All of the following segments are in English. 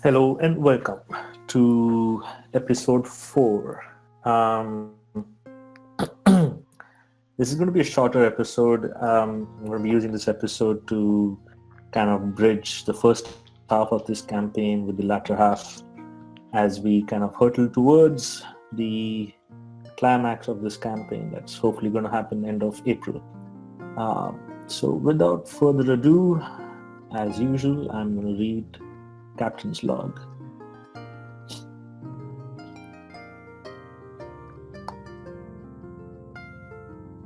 Hello and welcome to episode 4. This is going to be a shorter episode. I'm going to be using this episode to kind of bridge the first half of this campaign with the latter half as we kind of hurtle towards the climax of this campaign that's hopefully going to happen end of April. So without further ado, as usual, I'm going to read Captain's log.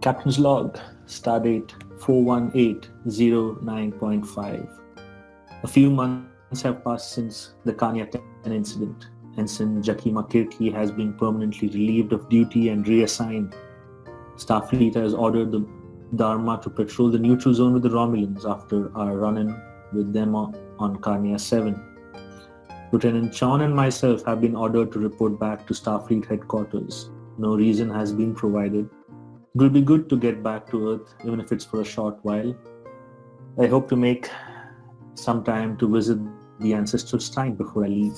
Captain's log, stardate 41809.5. A few months have passed since the Kanya 10 incident. Ensign Jakima has been permanently relieved of duty and reassigned. Starfleet has ordered the Dharma to patrol the neutral zone with the Romulans after our run-in with them on Kanya 7. Lieutenant Chon and myself have been ordered to report back to Starfleet headquarters. No reason has been provided. It will be good to get back to Earth, even if it's for a short while. I hope to make some time to visit the ancestral shrine before I leave.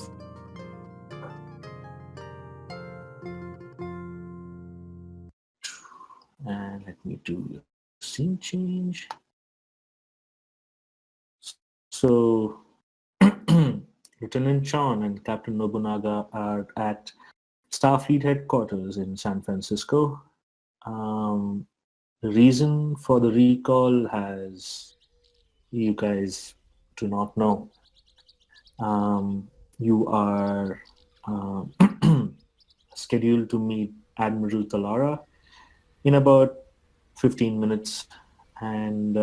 And let me do a scene change. So, Lieutenant Chon and Captain Nobunaga are at Starfleet headquarters in San Francisco. The reason for the recall has you guys do not know. You are scheduled to meet Admiral Talara in about 15 minutes, and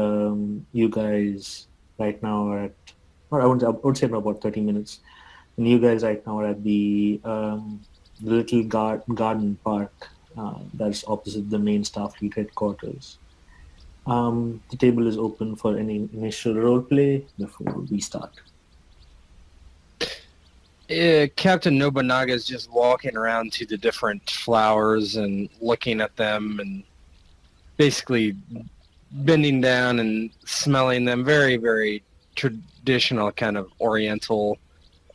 you guys right now are at, or I would say about 30 minutes, and you guys right now are at the little garden park that's opposite the main Starfleet headquarters. The table is open for any initial roleplay before we start. Captain Nobunaga is just walking around to the different flowers and looking at them and basically bending down and smelling them. Very, very traditional kind of Oriental,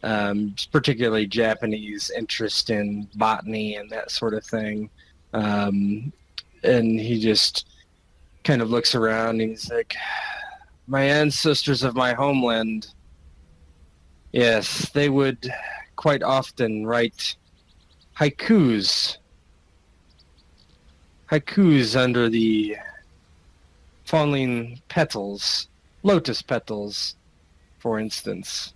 particularly Japanese interest in botany and that sort of thing. And he just kind of looks around and he's like, my ancestors of my homeland, yes, they would quite often write haikus under the falling petals, lotus petals, for instance.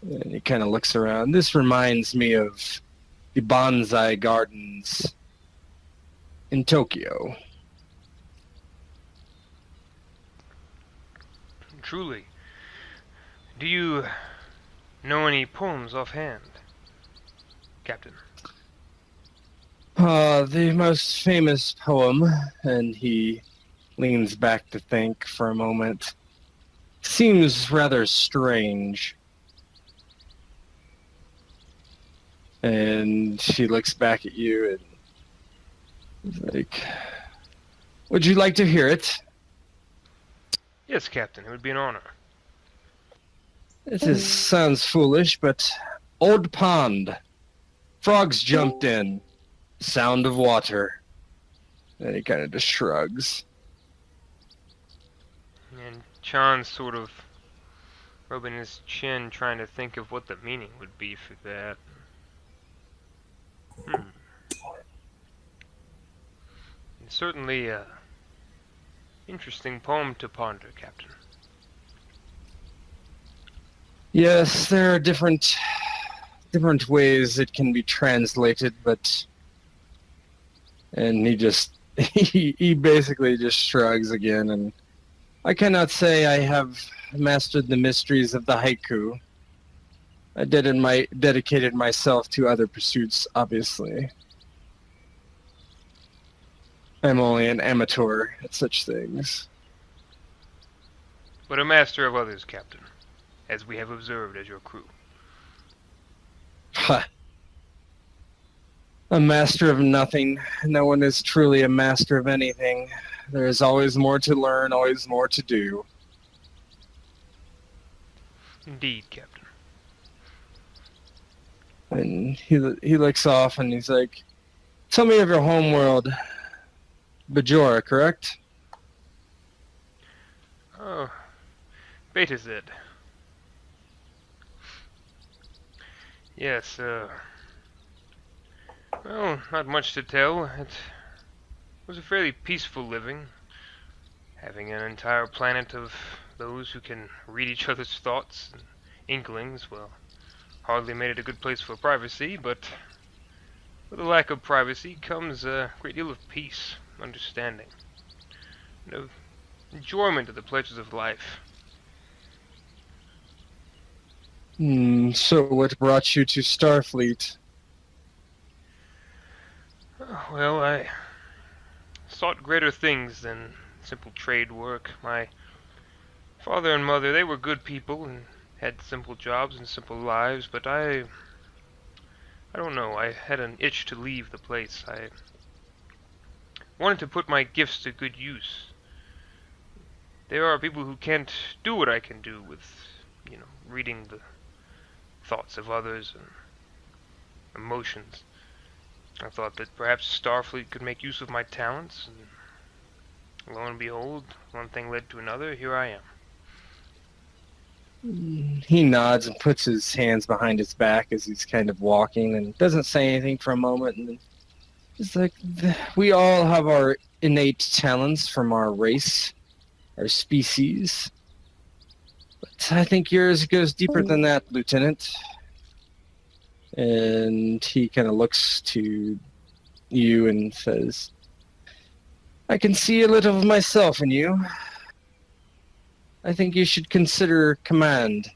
And he kind of looks around. This reminds me of the bonsai gardens in Tokyo. Truly. Do you know any poems offhand, Captain? The most famous poem, and he leans back to think for a moment, seems rather strange. And she looks back at you and is like, would you like to hear it? Yes, Captain. It would be an honor. Sounds foolish, but old pond. Frogs jumped in. Sound of water. And he kind of just shrugs. And Chon's sort of rubbing his chin, trying to think of what the meaning would be for that. Certainly a interesting poem to ponder, Captain. Yes, there are different ways it can be translated, but and he basically just shrugs again, and I cannot say I have mastered the mysteries of the haiku. I dedicated myself to other pursuits, obviously. I'm only an amateur at such things. But a master of others, Captain, as we have observed as your crew. Ha! A master of nothing. No one is truly a master of anything. There is always more to learn, always more to do. Indeed, Captain. And he looks off and he's like, "Tell me of your homeworld, Bajora, correct?" Oh, Beta Z. Yes, well, not much to tell. It was a fairly peaceful living, having an entire planet of those who can read each other's thoughts and inklings. Well, hardly made it a good place for privacy, but with a lack of privacy comes a great deal of peace, understanding, and of enjoyment of the pleasures of life. So what brought you to Starfleet? Well, I sought greater things than simple trade work. My father and mother, they were good people and had simple jobs and simple lives, but I don't know, I had an itch to leave the place. I wanted to put my gifts to good use. There are people who can't do what I can do with, reading the thoughts of others and emotions. I thought that perhaps Starfleet could make use of my talents, and lo and behold, one thing led to another, here I am. He nods and puts his hands behind his back as he's kind of walking and doesn't say anything for a moment. And it's like, we all have our innate talents from our race, our species. But I think yours goes deeper than that, Lieutenant. And he kind of looks to you and says, "I can see a little of myself in you. I think you should consider command."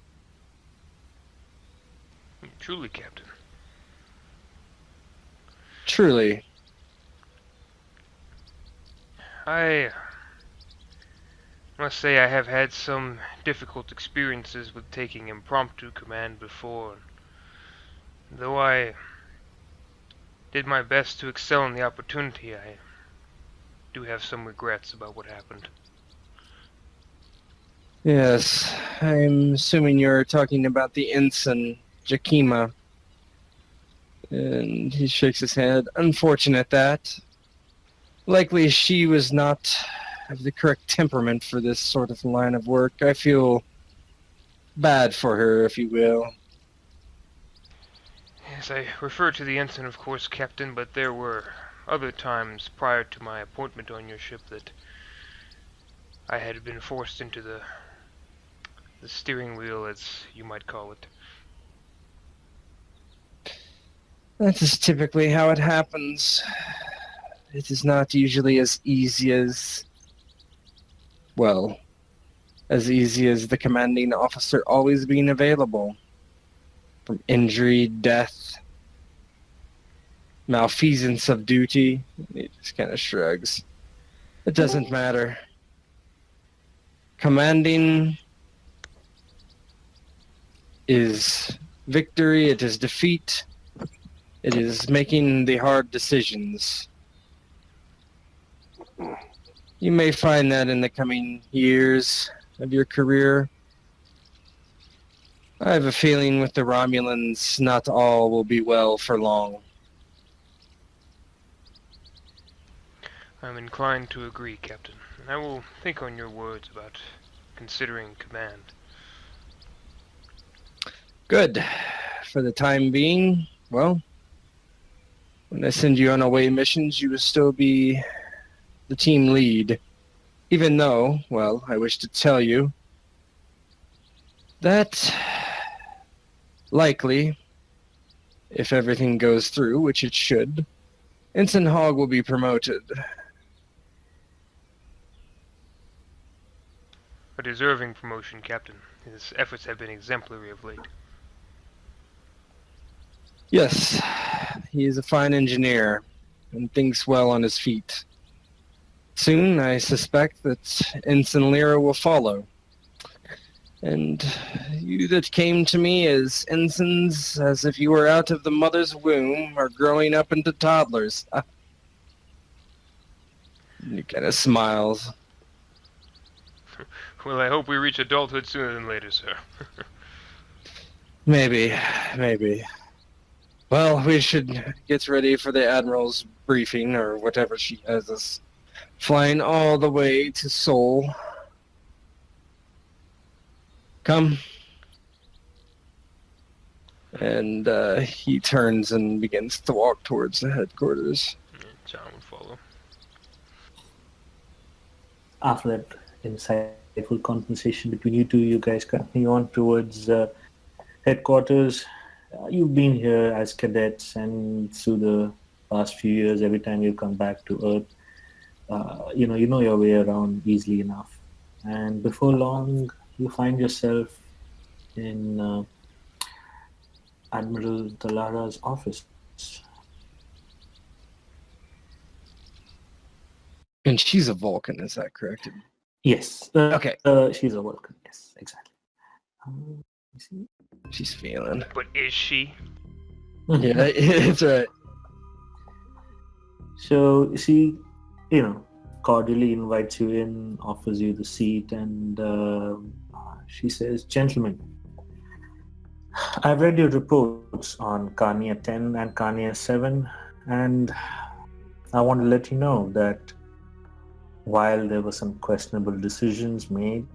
Truly, Captain. Truly. I must say I have had some difficult experiences with taking impromptu command before. Though I did my best to excel in the opportunity, I do have some regrets about what happened. Yes, I'm assuming you're talking about the Ensign Jakima. And he shakes his head. Unfortunate that. Likely she was not of the correct temperament for this sort of line of work. I feel bad for her, if you will. Yes, I refer to the ensign, of course, Captain, but there were other times prior to my appointment on your ship that I had been forced into the steering wheel, as you might call it. That is typically how it happens. It is not usually as easy as the commanding officer always being available. From injury, death, malfeasance of duty. He just kind of shrugs. It doesn't matter. Commanding is victory, it is defeat, it is making the hard decisions. You may find that in the coming years of your career. I have a feeling with the Romulans, not all will be well for long. I'm inclined to agree, Captain, and I will think on your words about considering command. Good. For the time being, well, when I send you on away missions, you will still be the team lead. Even though, well, I wish to tell you that likely, if everything goes through, which it should, Ensign Hogg will be promoted. A deserving promotion, Captain. His efforts have been exemplary of late. Yes, he is a fine engineer and thinks well on his feet. Soon, I suspect that Ensign Lyra will follow. And you that came to me as ensigns, as if you were out of the mother's womb, are growing up into toddlers. He kind of smiles. Well, I hope we reach adulthood sooner than later, sir. Maybe. Well, we should get ready for the Admiral's briefing, or whatever she has us flying all the way to Seoul. Come. And he turns and begins to walk towards the headquarters. Yeah, John would follow. After that insightful conversation between you two, you guys continue on towards headquarters. You've been here as cadets, and through the past few years, every time you come back to Earth, you know your way around easily enough. And before long, you find yourself in Admiral Talara's office. And she's a Vulcan, is that correct? Yes. Okay. She's a Vulcan. Yes, exactly. You see? She's feeling. But is she? Yeah, it's right. So she, cordially invites you in, offers you the seat, and she says, "Gentlemen, I've read your reports on Carnia 10 and Carnia 7, and I want to let you know that while there were some questionable decisions made,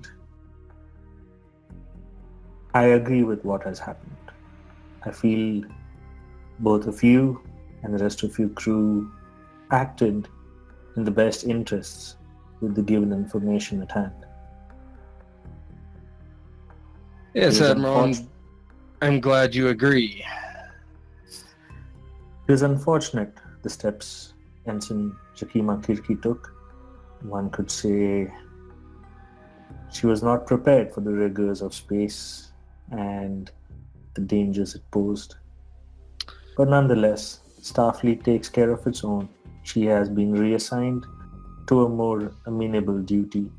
I agree with what has happened. I feel both of you and the rest of your crew acted in the best interests with the given information at hand. Yes, It is Admiral, I'm glad you agree. It is unfortunate the steps Ensign Jakima Kirki took. One could say she was not prepared for the rigors of space and the dangers it posed. But nonetheless, Starfleet takes care of its own. She has been reassigned to a more amenable duty.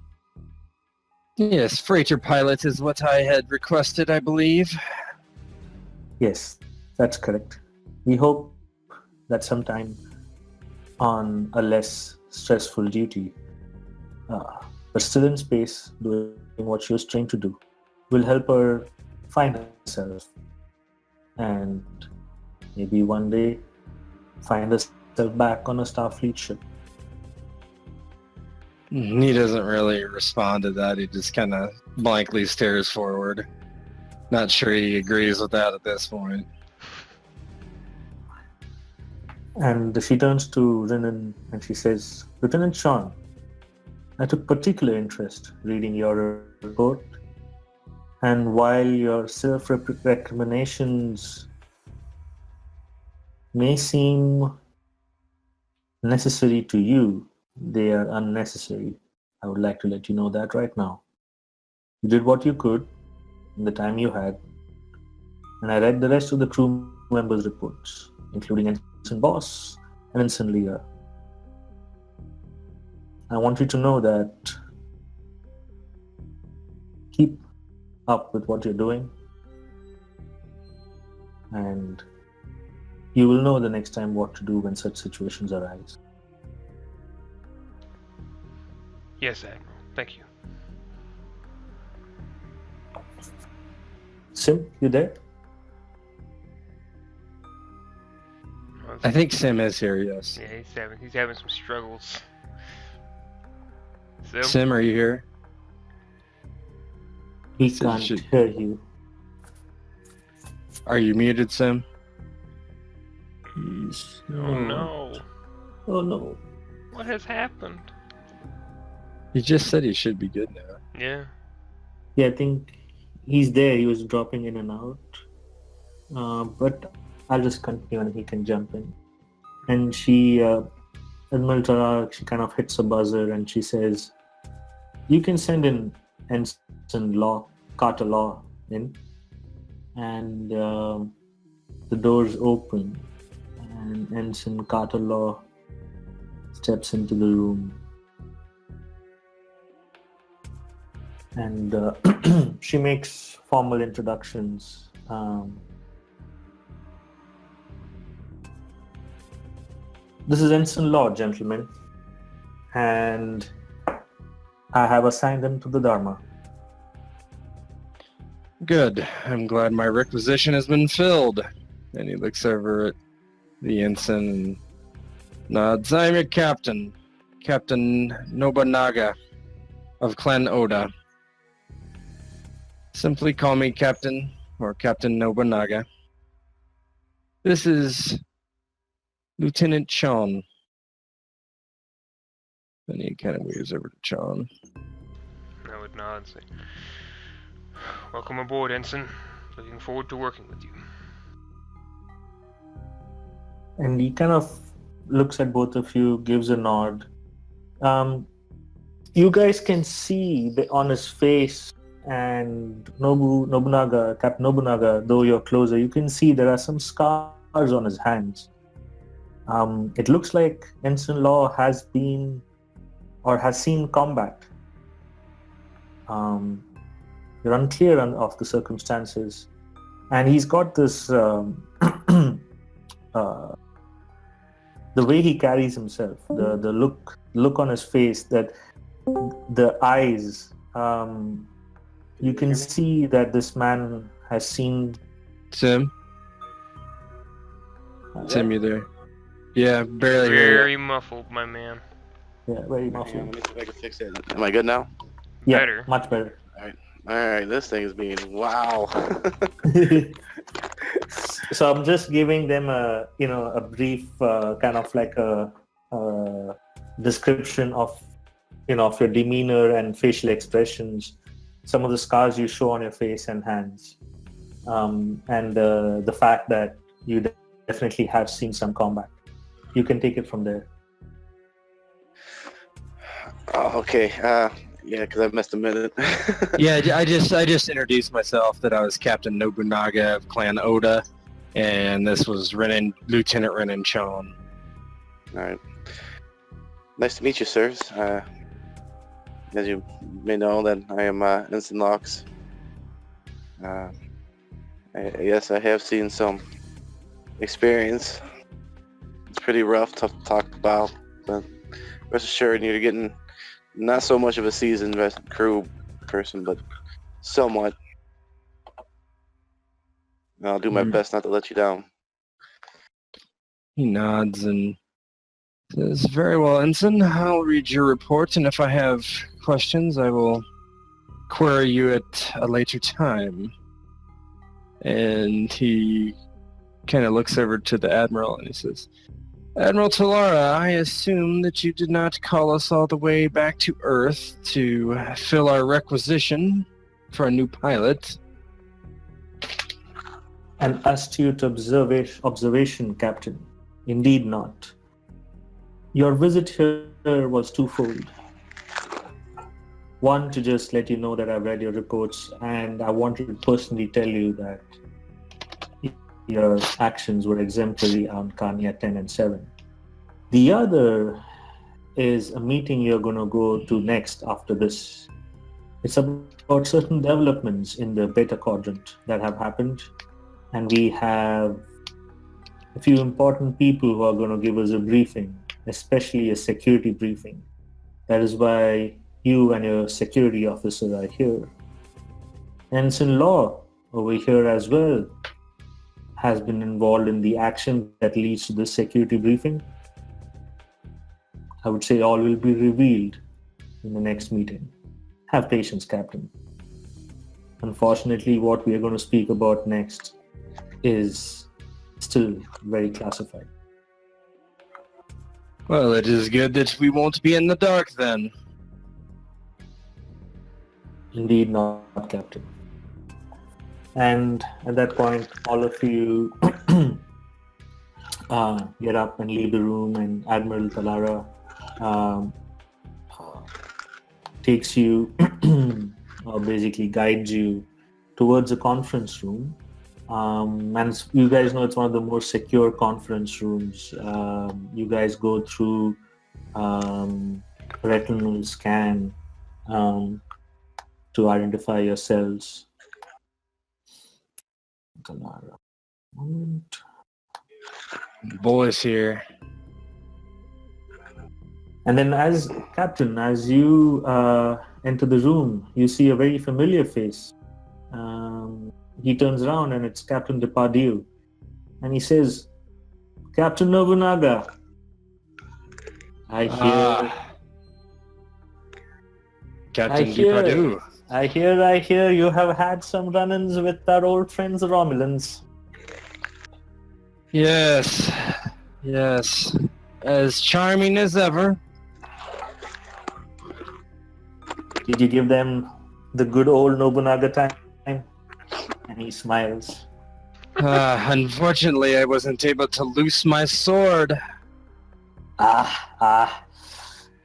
Yes, freighter pilot is what I had requested, I believe. Yes, that's correct. We hope that sometime on a less stressful duty, but still in space, doing what she was trained to do, will help her find herself and maybe one day find herself back on a Starfleet ship. He doesn't really respond to that. He just kind of blankly stares forward. Not sure he agrees with that at this point. And she turns to Renan and she says, "Lieutenant Chon, I took particular interest reading your report, and while your self-recriminations may seem necessary to you, they are unnecessary. I would like to let you know that right now. You did what you could in the time you had, and I read the rest of the crew members' reports, including Ensign Boss and Ensign Leah. I want you to know that keep up with what you're doing, and you will know the next time what to do when such situations arise." Yes, Admiral. Thank you. Sim, you there? I think Sim is here, yes. Yeah, he's having some struggles. Sim, are you here? He Sim can't should- hear you. Are you muted, Sim? He's... Oh no. Oh no. What has happened? He just said he should be good now. Yeah. Yeah, I think he's there. He was dropping in and out. But I'll just continue and he can jump in. And she, Admiral Tara, she kind of hits a buzzer and she says, "You can send in Ensign Carter Law in." And the doors open and Ensign Carter Law steps into the room. And she makes formal introductions. This is Ensign Law, gentlemen, and I have assigned him to the Dharma. Good. I'm glad my requisition has been filled. And he looks over at the ensign and nods. I'm your captain, Captain Nobunaga of Clan Oda. Simply call me Captain or Captain Nobunaga. This is Lieutenant Chon. Then he kind of weaves over to Chon. I would nod and say, welcome aboard, Ensign. Looking forward to working with you. And he kind of looks at both of you, gives a nod. You guys can see on his face and Nobunaga, Captain Nobunaga, though you're closer, you can see there are some scars on his hands. It looks like Ensign Laux has been or has seen combat. You're unclear of the circumstances. And he's got this, the way he carries himself, the look on his face, that the eyes, you can see that this man has seen. Tim? Tim, you there? Yeah, barely hear you. Very muffled, my man. Yeah, very Hang on, muffled. let me see if I can fix it. Am I good now? Yeah, Better. much better. Alright, this thing is being wow. So I'm just giving them a brief kind of like a description of of your demeanor and facial expressions, some of the scars you show on your face and hands, and the fact that you definitely have seen some combat. You can take it from there. Oh, okay. Yeah, because I've missed a minute. Yeah, I just introduced myself that I was Captain Nobunaga of Clan Oda, and this was Lieutenant Renan Chon. Alright. Nice to meet you, sirs. As you may know, that I am Ensign Laux. Yes, I have seen some experience. It's pretty rough to talk about, but rest assured you're getting not so much of a seasoned crew person, but somewhat. And I'll do my best not to let you down. He nods and says, very well, Ensign. I'll read your report, and if I have questions, I will query you at a later time. And he kind of looks over to the Admiral, and he says, Admiral Talara, I assume that you did not call us all the way back to Earth to fill our requisition for a new pilot. An astute observation, Captain. Indeed not. Your visit here was twofold. One, to just let you know that I've read your reports, and I wanted to personally tell you that your actions were exemplary on Kanya 10 and 7. The other is a meeting you're going to go to next after this. It's about certain developments in the Beta Quadrant that have happened, and we have a few important people who are going to give us a briefing, especially a security briefing. That is why you and your security officer are here. Ensign Laux over here as well has been involved in the action that leads to this security briefing. I would say all will be revealed in the next meeting. Have patience, Captain. Unfortunately, what we are going to speak about next is still very classified. Well, it is good that we won't be in the dark then. Indeed not, Captain. And at that point, all of you get up and leave the room, and Admiral Talara takes you, or basically guides you towards a conference room. And you guys know it's one of the more secure conference rooms. You guys go through retinal scan to identify yourselves. Moment. Boys here. And then as Captain, as you enter the room, you see a very familiar face. He turns around and it's Captain Depardieu. and he says, Captain Nobunaga, I Captain hear- Depardieu. I hear you have had some run-ins with our old friends the Romulans. Yes. As charming as ever. Did you give them the good old Nobunaga time? And he smiles. Unfortunately, I wasn't able to loose my sword.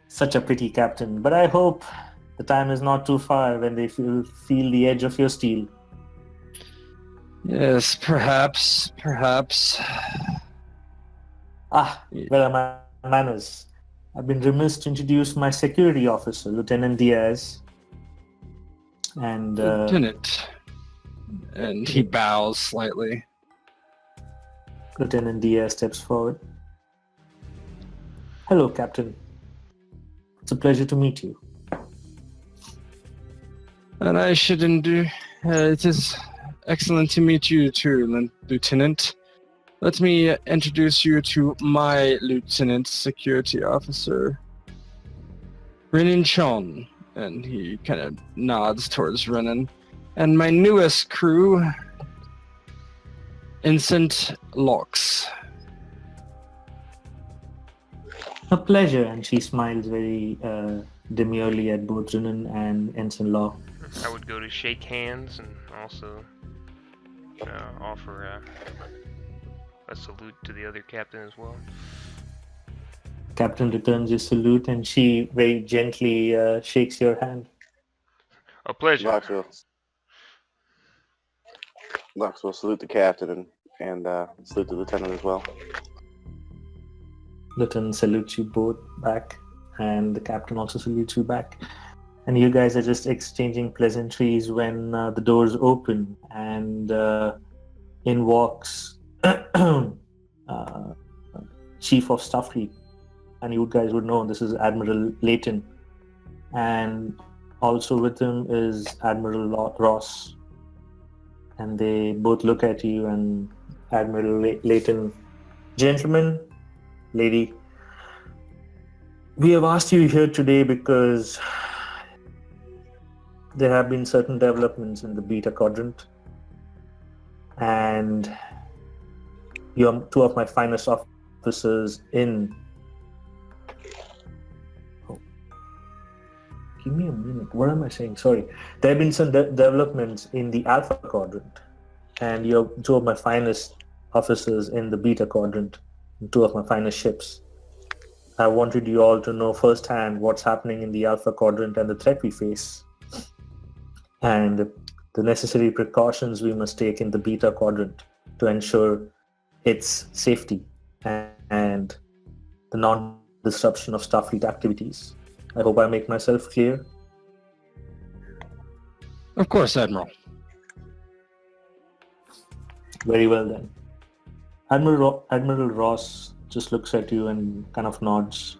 Such a pity, Captain. But I hope the time is not too far when they feel the edge of your steel. Yes, perhaps. Where are my manners? I've been remiss to introduce my security officer, Lieutenant Diaz. And Lieutenant. And he bows slightly. Lieutenant Diaz steps forward. Hello, Captain. It's a pleasure to meet you. And I shouldn't do. It is excellent to meet you too, Lieutenant. Let me introduce you to my Lieutenant Security Officer, Ensign Chon. And he kind of nods towards Renan. And my newest crew, Ensign Laux. A pleasure. And she smiles very demurely at both Renan and Ensign Laux. I would go to shake hands and also offer a salute to the other captain as well. Captain returns your salute and she very gently shakes your hand. A pleasure. Laux will salute the captain and salute the lieutenant as well. Lieutenant salutes you both back, and the captain also salutes you back. And you guys are just exchanging pleasantries when the doors open, and in walks Chief of Starfleet. And you guys would know this is Admiral Layton. And also with him is Admiral Ross. And they both look at you, and Admiral Layton, gentlemen, lady, we have asked you here today because there have been certain developments in the Beta Quadrant, and you're two of my finest officers in... Oh. Give me a minute. What am I saying? Sorry. There have been some developments in the Alpha Quadrant, and you're two of my finest officers in the Beta Quadrant, and two of my finest ships. I wanted you all to know firsthand what's happening in the Alpha Quadrant and the threat we face, and the necessary precautions we must take in the Beta Quadrant to ensure its safety and the non-disruption of Starfleet activities. I hope I make myself clear. Of course, Admiral. Very well then. Admiral Ross just looks at you and kind of nods,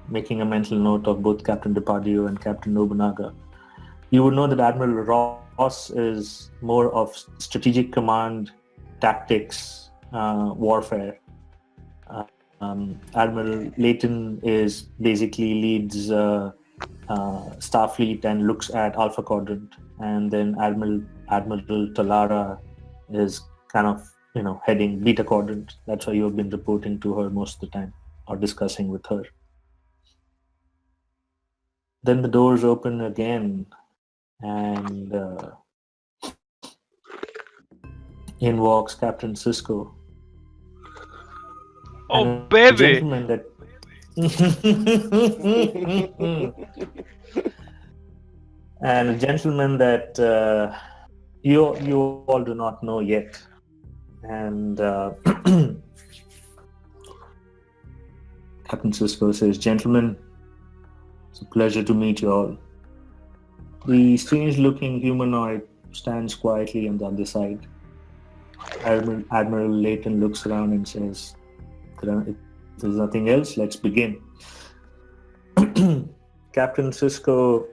making a mental note of both Captain Depardieu and Captain Nobunaga. You would know that Admiral Ross is more of strategic command, tactics, warfare. Admiral Layton is basically leads Starfleet and looks at Alpha Quadrant, and then Admiral Talara is kind of heading Beta Quadrant. That's why you've been reporting to her most of the time or discussing with her. Then the doors open again, and in walks Captain Sisko. Oh, and baby! A gentleman that and a gentleman that you all do not know yet. And Captain Sisko says, "Gentlemen, it's a pleasure to meet you all." The strange-looking humanoid stands quietly on the other side. Admiral Layton looks around and says, "If there's nothing else, let's begin." Captain Sisko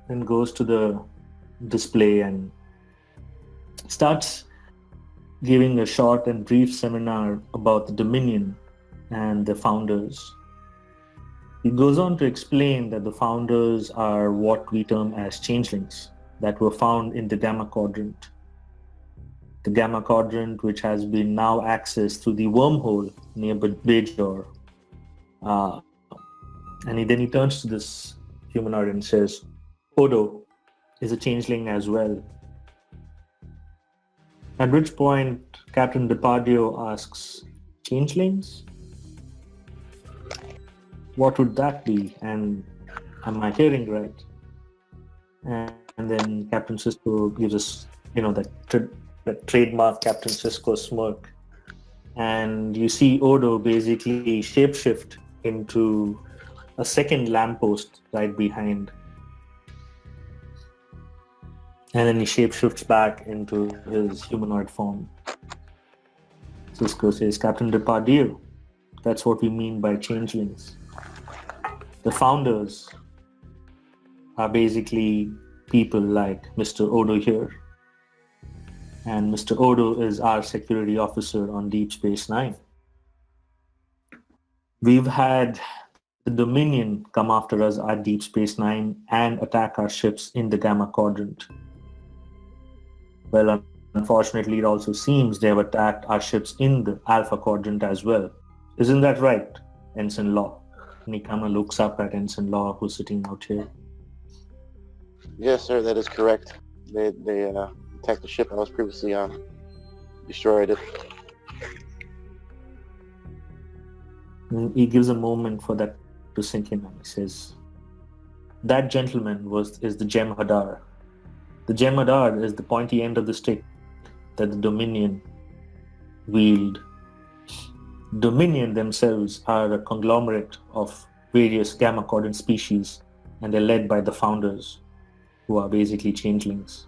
then goes to the display and starts giving a short and brief seminar about the Dominion and the founders. He goes on to explain that the founders are what we term as changelings that were found in the Gamma Quadrant. The Gamma Quadrant, which has been now accessed through the wormhole near Bajor. And then he turns to this humanoid and says, Odo is a changeling as well. At which point, Captain Depardieu asks, changelings? What would that be? And am I hearing right? And then Captain Sisko gives us, that trademark Captain Sisko smirk. And you see Odo basically shapeshift into a second lamppost right behind. And then he shapeshifts back into his humanoid form. Sisko says, Captain Depardieu, that's what we mean by changelings. The founders are basically people like Mr. Odo here. And Mr. Odo is our security officer on Deep Space Nine. We've had the Dominion come after us at Deep Space Nine and attack our ships in the Gamma Quadrant. Well, unfortunately, it also seems they have attacked our ships in the Alpha Quadrant as well. Isn't that right, Ensign Laux? And he kind of looks up at Ensign Laux, who's sitting out here. Yes, sir, that is correct. They attacked the ship I was previously on. Destroyed it. And he gives a moment for that to sink in, and he says, that gentleman is the Gem Hadar. The Gem Hadar is the pointy end of the stick that the Dominion wield. Dominion themselves are a conglomerate of various Gamma Quadrant species, and they're led by the founders, who are basically changelings.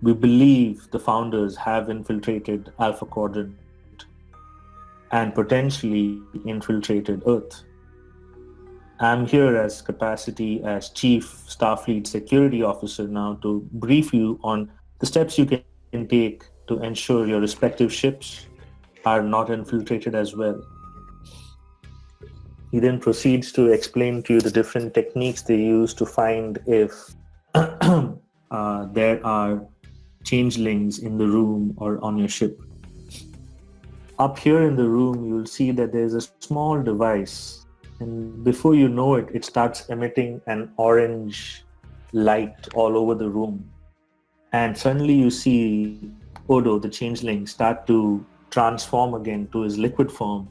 We believe the founders have infiltrated Alpha Quadrant and potentially infiltrated Earth. I'm here as capacity as Chief Starfleet Security Officer now to brief you on the steps you can take to ensure your respective ships are not infiltrated as well. He then proceeds to explain to you the different techniques they use to find if there are changelings in the room or on your ship. Up here in the room, you'll see that there's a small device, and before you know it, it starts emitting an orange light all over the room. And suddenly you see Odo, the changeling, start to transform again to his liquid form.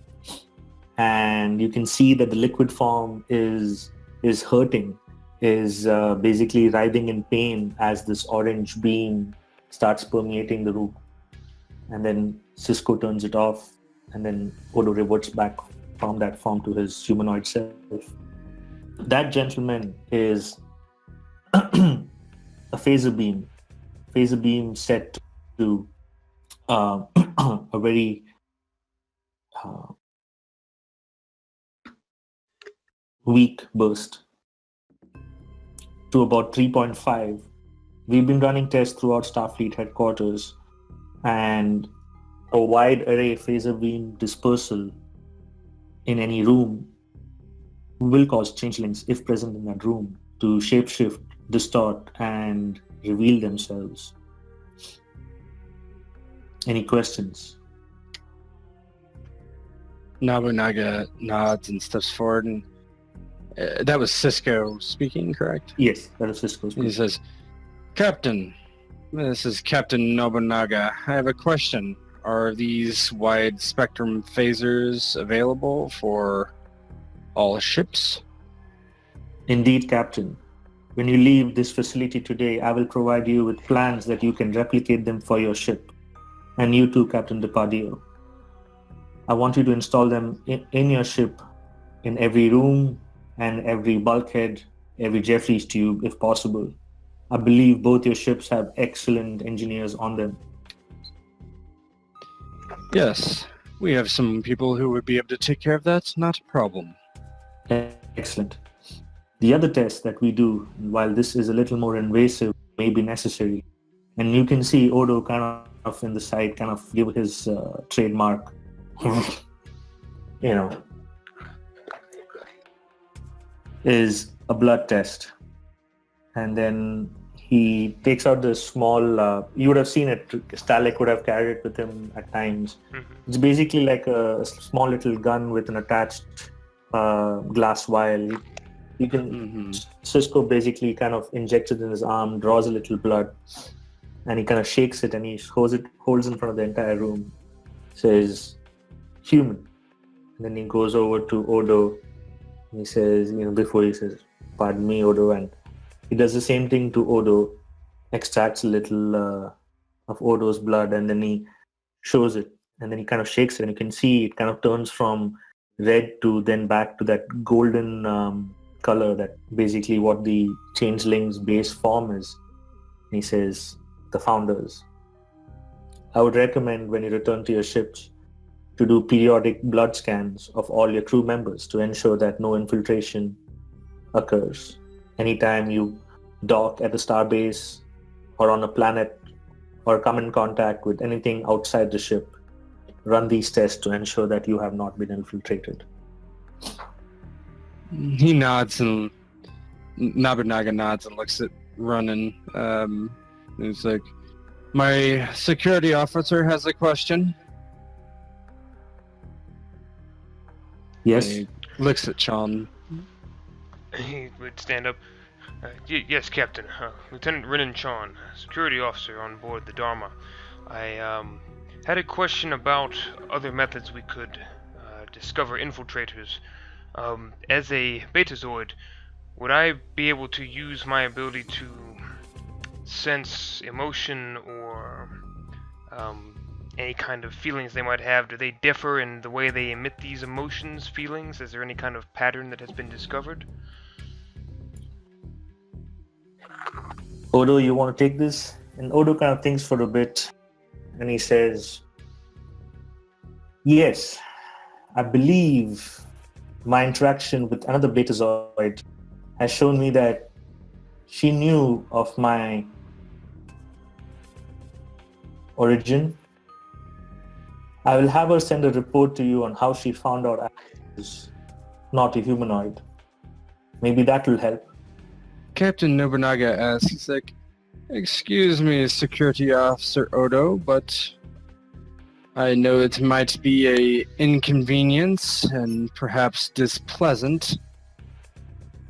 And you can see that the liquid form is hurting, is basically writhing in pain as this orange beam starts permeating the room. And then Sisko turns it off, and then Odo reverts back from that form to his humanoid self. That gentleman is a phaser beam. Phaser beam set to a very weak burst to about 3.5. We've been running tests throughout Starfleet headquarters, and a wide array phaser beam dispersal in any room will cause changelings, if present in that room, to shapeshift, distort, and reveal themselves. Any questions? Nobunaga nods and steps forward, and that was Sisko speaking, correct? Yes, that is Sisko He speaking. says, Captain, this is Captain Nobunaga. I have a question. Are these wide spectrum phasers available for all ships? Indeed, Captain. When you leave this facility today, I will provide you with plans that you can replicate them for your ship. And you too, Captain Depardieu. I want you to install them in your ship, in every room and every bulkhead, every Jeffries tube, if possible. I believe both your ships have excellent engineers on them. Yes, we have some people who would be able to take care of that. Not a problem. Excellent. The other test that we do, while this is a little more invasive, may be necessary. And you can see Odo kind of in the side kind of give his trademark, is a blood test. And then he takes out this small, you would have seen it, Stalek would have carried it with him at times. Mm-hmm. It's basically like a small little gun with an attached glass vial. You can, Cisco basically kind of injects it in his arm, draws a little blood, and he kind of shakes it and he holds in front of the entire room, says, human. And then he goes over to Odo and he says, before he says, pardon me, Odo, and he does the same thing to Odo, extracts a little of Odo's blood, and then he shows it. And then he kind of shakes it, and you can see it kind of turns from red to then back to that golden color, that basically what the changeling's base form is. And he says, the founders. I would recommend when you return to your ships to do periodic blood scans of all your crew members to ensure that no infiltration occurs. Anytime you dock at the starbase or on a planet or come in contact with anything outside the ship, run these tests to ensure that you have not been infiltrated. He nods, and Nobunaga nods and looks at Ronan. He's like, my security officer has a question. Yes? And he looks at Chon. He would stand up. Yes, Captain. Lieutenant Chon, security officer on board the Dharma. I had a question about other methods we could discover infiltrators. As a Betazoid, would I be able to use my ability to sense emotion or any kind of feelings they might have? Do they differ in the way they emit these emotions, feelings? Is there any kind of pattern that has been discovered? Odo, you want to take this? And Odo kind of thinks for a bit, and he says, yes, I believe my interaction with another Betazoid has shown me that she knew of my origin. I will have her send a report to you on how she found out I was not a humanoid. Maybe that will help. Captain Nobunaga asks, he's like, excuse me, Security Officer Odo, but I know it might be a inconvenience and perhaps displeasant,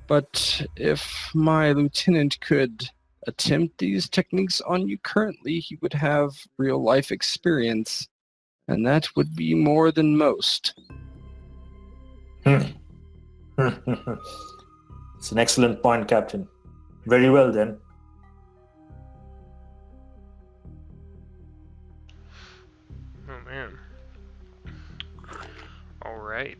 but if my lieutenant could attempt these techniques on you currently, he would have real-life experience, and that would be more than most. It's an excellent point, Captain. Very well, then. Oh man. All right.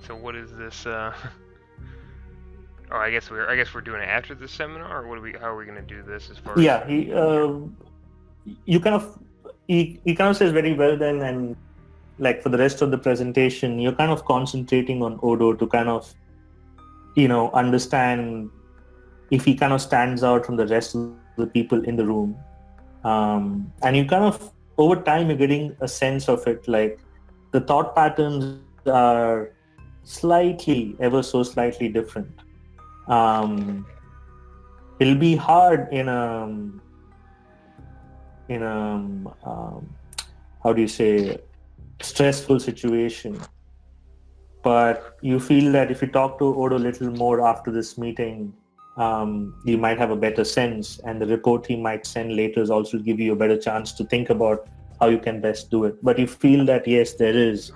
So what is this? Oh, I guess we're doing it after the seminar, or how are we going to do this as far as? Yeah, he kind of says very well then, and like for the rest of the presentation, you're kind of concentrating on Odo to kind of, understand if he kind of stands out from the rest of the people in the room. And you kind of, over time, you're getting a sense of it, like the thought patterns are ever so slightly different. It'll be hard in how do you say, stressful situation. But you feel that if you talk to Odo a little more after this meeting, you might have a better sense, and the report he might send later is also give you a better chance to think about how you can best do it. But you feel that, yes, there is,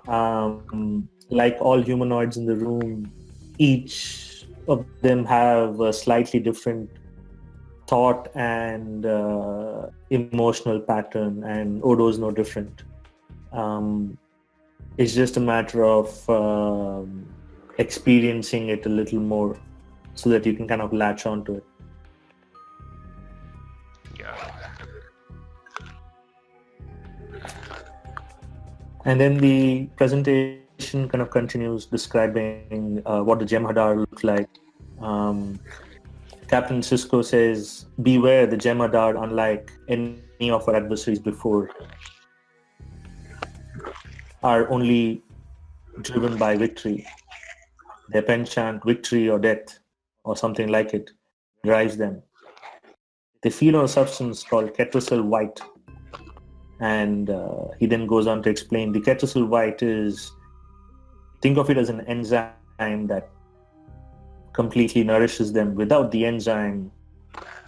like all humanoids in the room, each of them have a slightly different thought and emotional pattern, and Odo's no different. It's just a matter of experiencing it a little more so that you can kind of latch onto it. Yeah. And then the presentation kind of continues describing what the Jem'Hadar look like. Captain Sisko says, beware the Jem'Hadar, unlike any of our adversaries before, are only driven by victory. Their penchant, victory or death, or something like it, drives them. They feed on a substance called ketracel white. And he then goes on to explain the ketracel white is, think of it as an enzyme that completely nourishes them. Without the enzyme,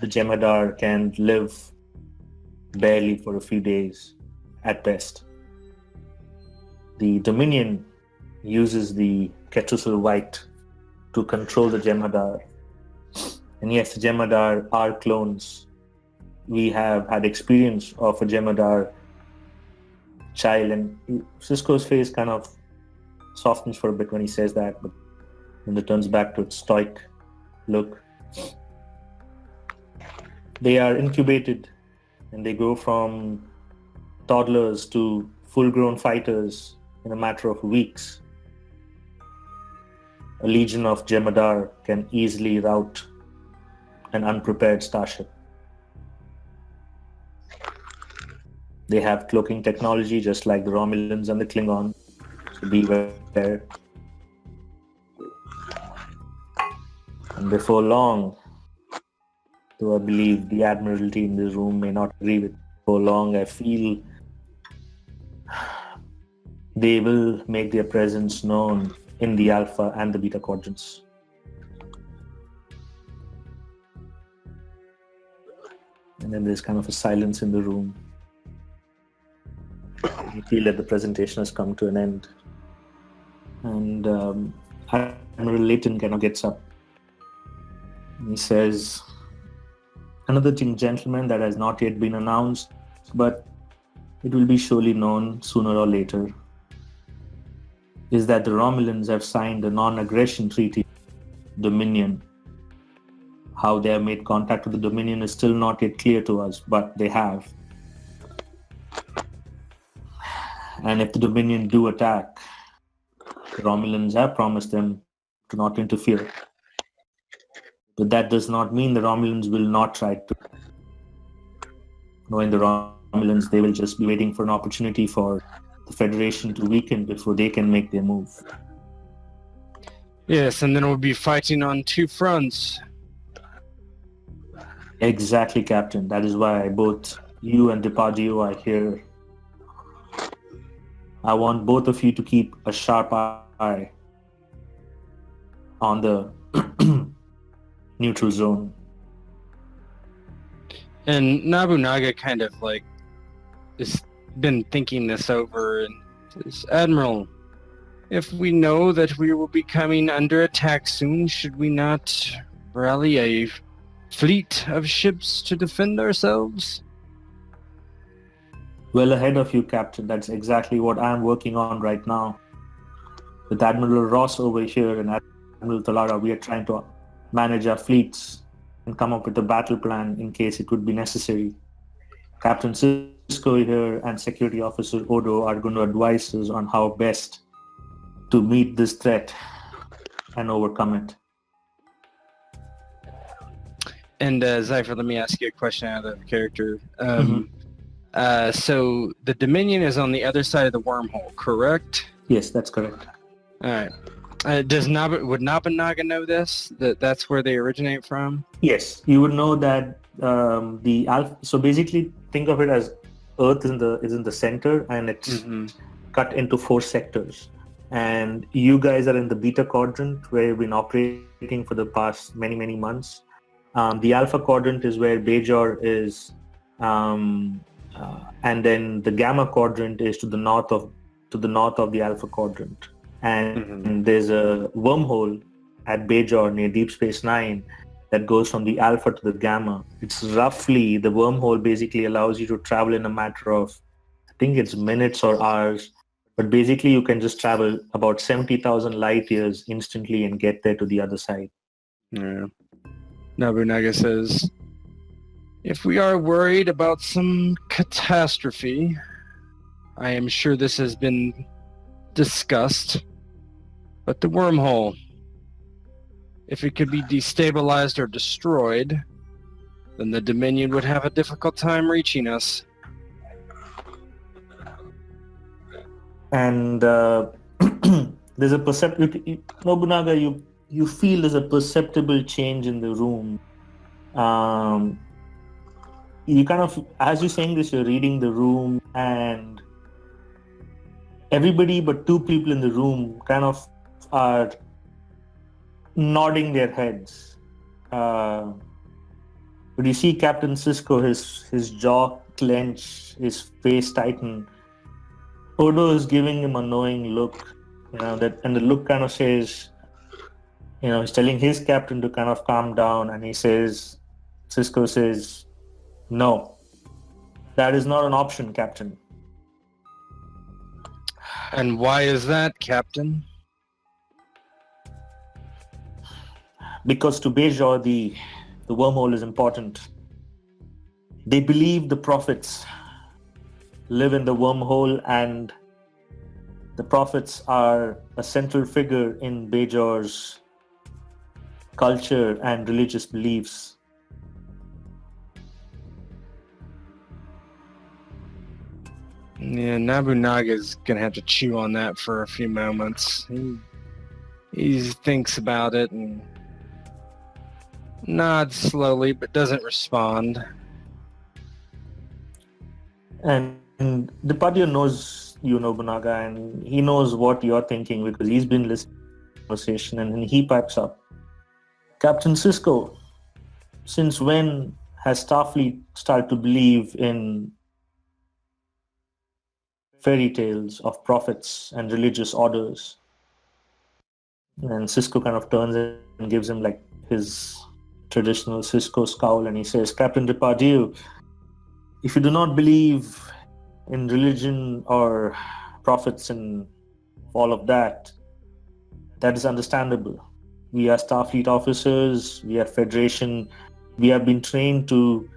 the Jem'Hadar can live barely for a few days at best. The Dominion uses the ketracel white to control the Jem'Hadar. And yes, the Jem'Hadar are clones. We have had experience of a Jem'Hadar child, and Sisko's face kind of softens for a bit when he says that, but then returns back to its stoic look. They are incubated and they go from toddlers to full-grown fighters in a matter of weeks. A legion of Jem'Hadar can easily rout an unprepared starship. They have cloaking technology just like the Romulans and the Klingons, so beware. And before long, though I believe the Admiralty in this room may not agree with, before long I feel they will make their presence known in the Alpha and the Beta quadrants. And then there's kind of a silence in the room. You feel that the presentation has come to an end. And Admiral Layton kind of gets up. And he says, another thing, gentlemen, that has not yet been announced, but it will be surely known sooner or later, is that the Romulans have signed a non-aggression treaty with Dominion. How they have made contact with the Dominion is still not yet clear to us, but they have. And if the Dominion do attack, the Romulans have promised them to not interfere. But that does not mean the Romulans will not try to. Knowing the Romulans, they will just be waiting for an opportunity for the Federation to weaken before they can make their move. Yes, and then we'll be fighting on two fronts. Exactly, Captain. That is why both you and DiPadio are here. I want both of you to keep a sharp eye on the neutral zone. And Nobunaga kind of like has been thinking this over and says, Admiral, if we know that we will be coming under attack soon, should we not rally a fleet of ships to defend ourselves? Well ahead of you, Captain. That's exactly what I'm working on right now. With Admiral Ross over here and Admiral Talara, we are trying to manage our fleets and come up with a battle plan in case it would be necessary. Captain Sisko here and Security Officer Odo are going to advise us on how best to meet this threat and overcome it. And Zypher, let me ask you a question out of character. So the Dominion is on the other side of the wormhole, correct? Yes, that's correct. All right. Would Nobunaga know this? That's where they originate from? Yes, you would know that the alpha. So basically, think of it as Earth is in the center, and it's cut into 4 sectors. And you guys are in the Beta quadrant, where you've been operating for the past many months. The Alpha quadrant is where Bajor is, and then the Gamma quadrant is to the north of the Alpha quadrant. And there's a wormhole at Bajor near Deep Space Nine that goes from the Alpha to the Gamma. It's roughly, the wormhole basically allows you to travel in a matter of, I think it's minutes or hours, but basically you can just travel about 70,000 light years instantly and get there to the other side. Yeah. Nobunaga says, if we are worried about some catastrophe, I am sure this has been discussed, but the wormhole, if it could be destabilized or destroyed, then the Dominion would have a difficult time reaching us. And there's a Nobunaga, you feel there's a perceptible change in the room. You kind of, as you're saying this, you're reading the room, and everybody but two people in the room kind of are nodding their heads. But you see Captain Sisko, his jaw clench, his face tighten. Odo is giving him a knowing look, and the look kind of says, he's telling his captain to kind of calm down, and Sisko says, "No, that is not an option, Captain." And why is that, Captain? Because to Bajor, the wormhole is important. They believe the prophets live in the wormhole, and the prophets are a central figure in Bajor's culture and religious beliefs. Yeah, Nobunaga's gonna have to chew on that for a few moments. He thinks about it and nods slowly, but doesn't respond. And Depardieu knows you, Nobunaga, and he knows what you're thinking because he's been listening to the conversation, and then he pipes up. "Captain Sisko, since when has Starfleet started to believe in fairy tales of prophets and religious orders?" And Sisko kind of turns and gives him like his traditional Sisko scowl, and he says, "Captain Depardieu, if you do not believe in religion or prophets and all of that, that is understandable. We are Starfleet officers, we are Federation, we have been trained to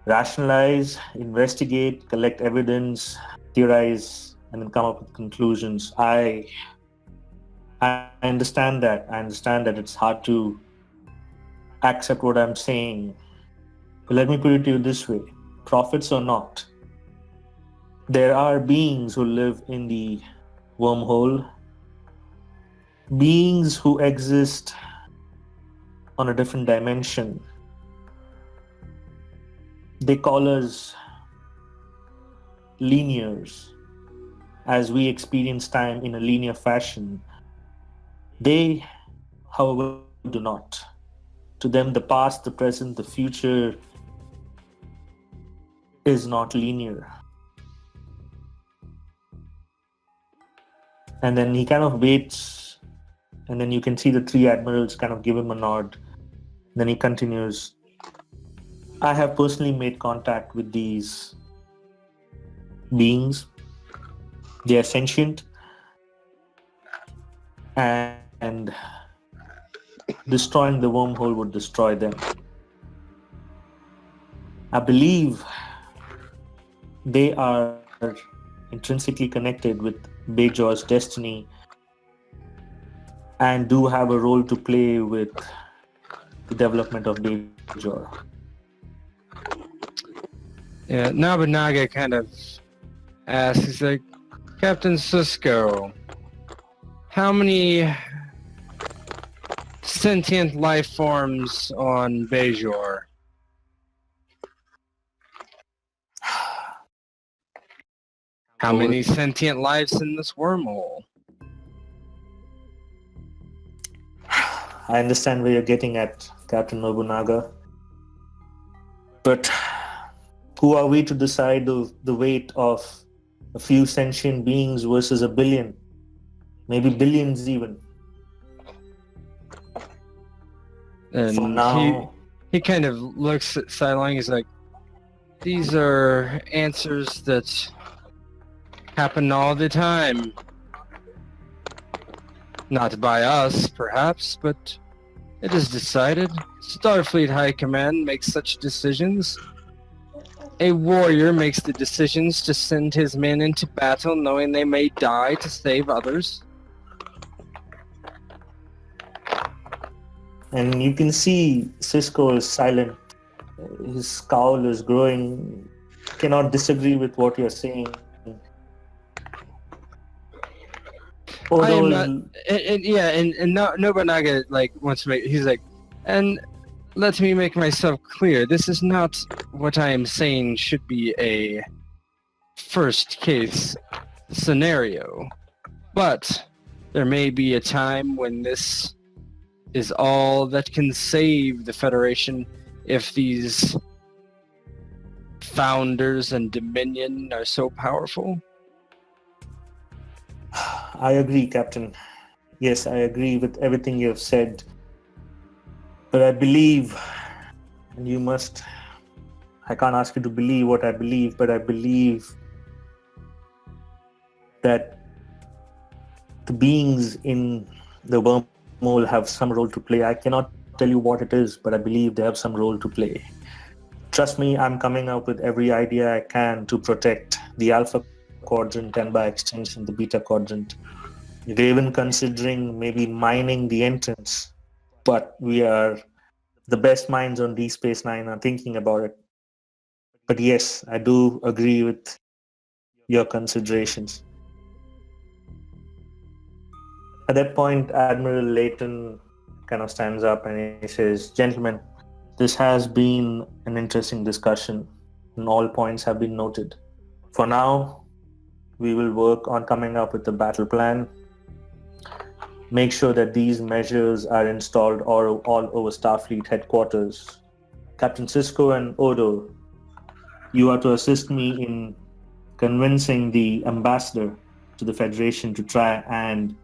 rationalize, investigate, collect evidence, theorize, and then come up with conclusions. I understand that. I understand that it's hard to accept what I'm saying. But let me put it to you this way. Prophets or not, there are beings who live in the wormhole, beings who exist on a different dimension. They call us linears, as we experience time in a linear fashion. They, however, do not. To them, the past, the present, the future is not linear." And then he kind of waits, and then you can see the three admirals kind of give him a nod. Then he continues, "I have personally made contact with these beings. They are sentient, and destroying the wormhole would destroy them. I believe they are intrinsically connected with Bajor's destiny and do have a role to play with the development of Bajor." Yeah, Nobunaga kind of asks, he's like, "Captain Sisko, how many sentient life forms on Bajor?" How many sentient lives in this wormhole? I understand where you're getting at, Captain Nobunaga. But who are we to decide the weight of a few sentient beings versus a billion? Maybe billions even. And For now, he kind of looks at sideline. He's like, "These are answers that happen all the time. Not by us, perhaps, but it is decided. Starfleet High Command makes such decisions. A warrior makes the decisions to send his men into battle knowing they may die to save others. And you can see Cisco is silent. His scowl is growing. Cannot disagree with what you're saying. I am not, Although, and Nobunaga like wants to make. He's like, and let me make myself clear. This is not what I am saying should be a first case scenario, but there may be a time when this is all that can save the Federation if these founders and Dominion are so powerful. I agree, Captain. Yes, I agree with everything you have said. But I believe, and you must, I can't ask you to believe what I believe, but I believe that the beings in the wormhole have some role to play. I cannot tell you what it is, but I believe they have some role to play. Trust me, I'm coming up with every idea I can to protect the Alpha Quadrant and by extension the Beta Quadrant. We're even considering maybe mining the entrance, but the best minds on D Space Nine are thinking about it. But yes, I do agree with your considerations. At that point, Admiral Layton kind of stands up and he says, "Gentlemen, this has been an interesting discussion and all points have been noted. For now, we will work on coming up with a battle plan. Make sure that these measures are installed all over Starfleet headquarters. Captain Sisko and Odo, you are to assist me in convincing the ambassador to the Federation to try and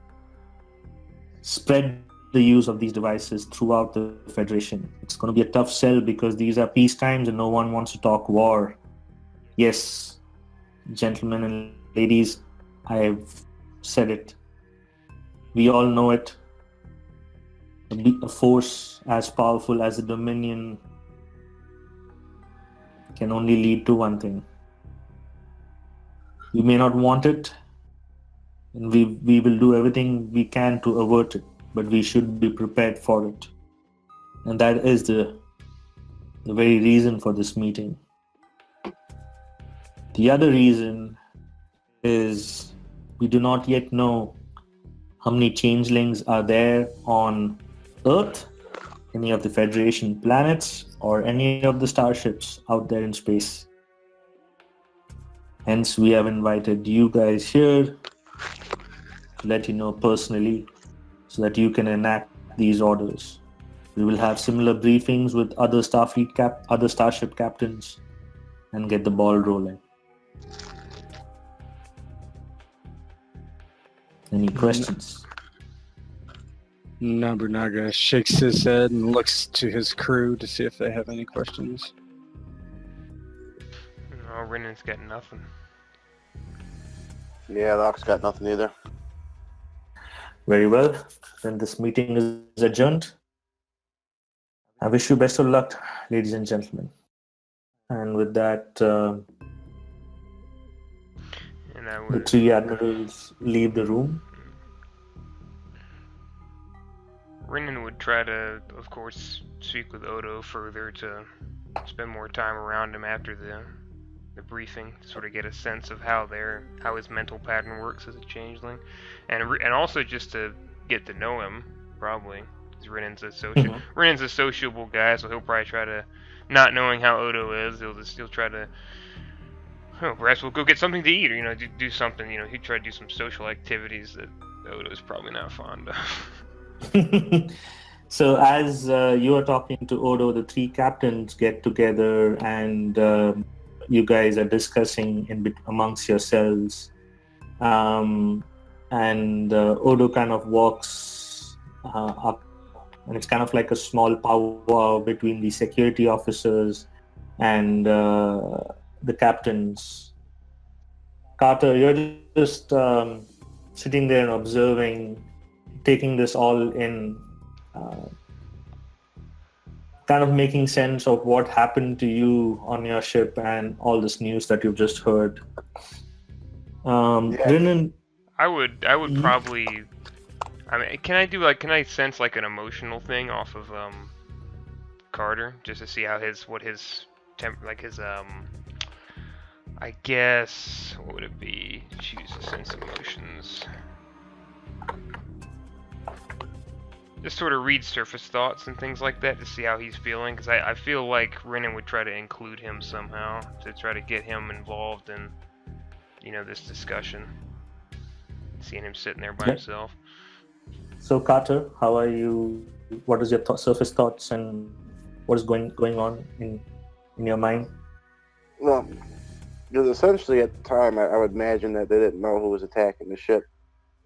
spread the use of these devices throughout the Federation. It's going to be a tough sell because these are peace times and no one wants to talk war. Yes, gentlemen and ladies, I've said it. We all know it. A force as powerful as the Dominion can only lead to one thing. We may not want it, and we will do everything we can to avert it, but we should be prepared for it. And that is the very reason for this meeting. The other reason is we do not yet know how many changelings are there on Earth, any of the Federation planets, or any of the starships out there in space. Hence, we have invited you guys here to let you know personally so that you can enact these orders. We will have similar briefings with other other starship captains and get the ball rolling. Any questions? Nobunaga shakes his head and looks to his crew to see if they have any questions. No, Renan's got nothing. Yeah, Locke's got nothing either. Very well. Then this meeting is adjourned. I wish you best of luck, ladies and gentlemen. And with that, the three admirals leave the room. Renan would try to, of course, speak with Odo further to spend more time around him after the briefing to sort of get a sense of how his mental pattern works as a changeling, and also just to get to know him probably. Because Renan's a sociable guy, so he'll probably try to, not knowing how Odo is, he'll try to. Oh, perhaps we'll go get something to eat, or do something. He'd try to do some social activities that Odo's probably not fond of. So as you are talking to Odo, the three captains get together and you guys are discussing amongst yourselves. And Odo kind of walks up, and it's kind of like a small powwow between the security officers and the captains. Carter, you're just sitting there and observing, taking this all in, kind of making sense of what happened to you on your ship and all this news that you've just heard. Renan, I would probably I mean, can I sense like an emotional thing off of Carter, just to see how I guess, what would it be? Choose to sense emotions. Just sort of read surface thoughts and things like that to see how he's feeling, because I feel like Renan would try to include him somehow to try to get him involved in, this discussion. Seeing him sitting there by himself. So Carter, how are you? What is your surface thoughts and what is going on in your mind? Well, because essentially at the time, I would imagine that they didn't know who was attacking the ship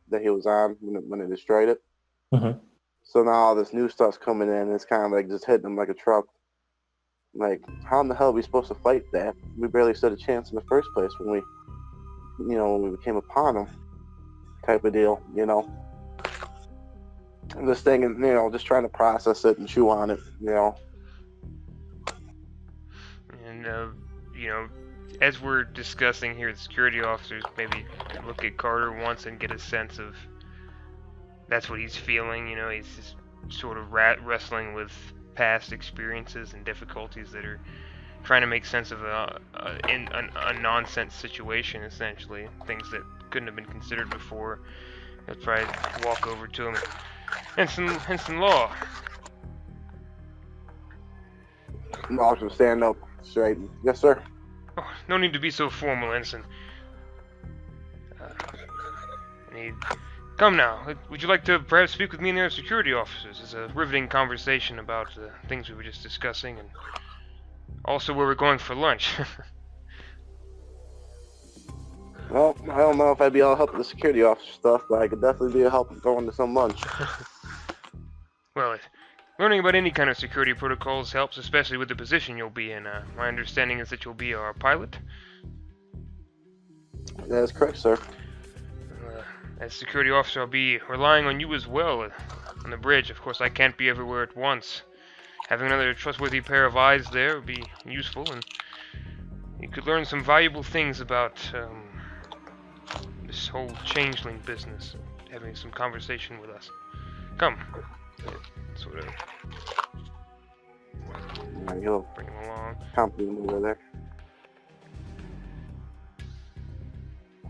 that he was on when they destroyed it. Mm-hmm. So now all this new stuff's coming in, and it's kind of like just hitting them like a truck. Like, how in the hell are we supposed to fight that? We barely stood a chance in the first place when we came upon them, type of deal, I'm just thinking, just trying to process it and chew on it, And, as we're discussing here, the security officers maybe look at Carter once and get a sense of that's what he's feeling. He's just sort of wrestling with past experiences and difficulties that are trying to make sense of a nonsense situation, essentially. Things that couldn't have been considered before. He'll probably walk over to him. Ensign Laux. Laux will stand up straight. Yes, sir. Oh, no need to be so formal, Ensign. Come now. Would you like to perhaps speak with me and the other security officers? It's a riveting conversation about things we were just discussing, and also where we're going for lunch. Well, I don't know if I'd be all help with the security officer stuff, but I could definitely be a help going to some lunch. Well, learning about any kind of security protocols helps, especially with the position you'll be in. My understanding is that you'll be our pilot. That is correct, sir. As security officer, I'll be relying on you as well on the bridge. Of course, I can't be everywhere at once. Having another trustworthy pair of eyes there would be useful, and you could learn some valuable things about this whole changeling business. Having some conversation with us. Come. Sort of. He'll bring him along. Accompany him over there.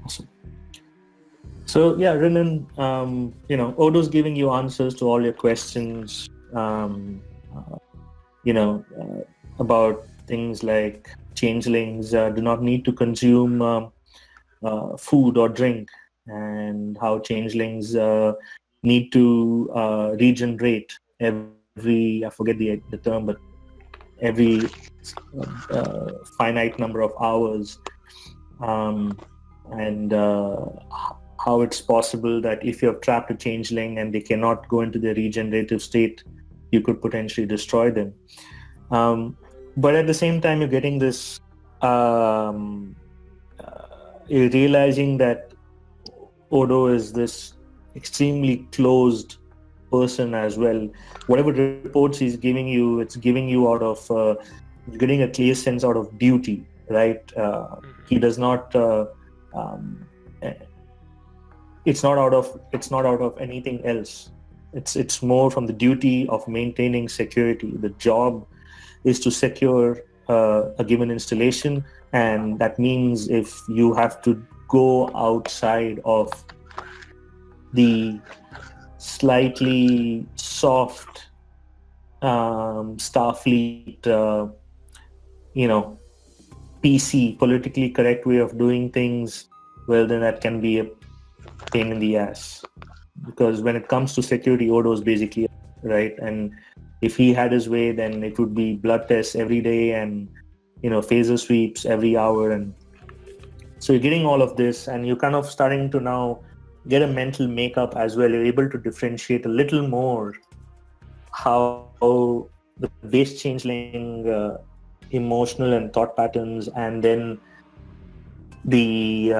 Awesome. So yeah, Renan, Odo's giving you answers to all your questions, about things like changelings do not need to consume food or drink, and how changelings need to regenerate every, I forget the term, but every finite number of hours, and how it's possible that if you have trapped a changeling and they cannot go into their regenerative state, you could potentially destroy them. But at the same time, you're getting this, you're realizing that Odo is this extremely closed person as well. Whatever reports he's giving you, it's giving you out of, getting a clear sense out of duty, right? He does not, it's not out of anything else. It's more from the duty of maintaining security. The job is to secure a given installation, and that means if you have to go outside of the slightly soft Starfleet, PC, politically correct way of doing things, well, then that can be a pain in the ass. Because when it comes to security, Odo is basically right, and if he had his way, then it would be blood tests every day and phaser sweeps every hour, and so you're getting all of this, and you're kind of starting to now get a mental makeup as well. You're able to differentiate a little more how the base changeling emotional and thought patterns, and then the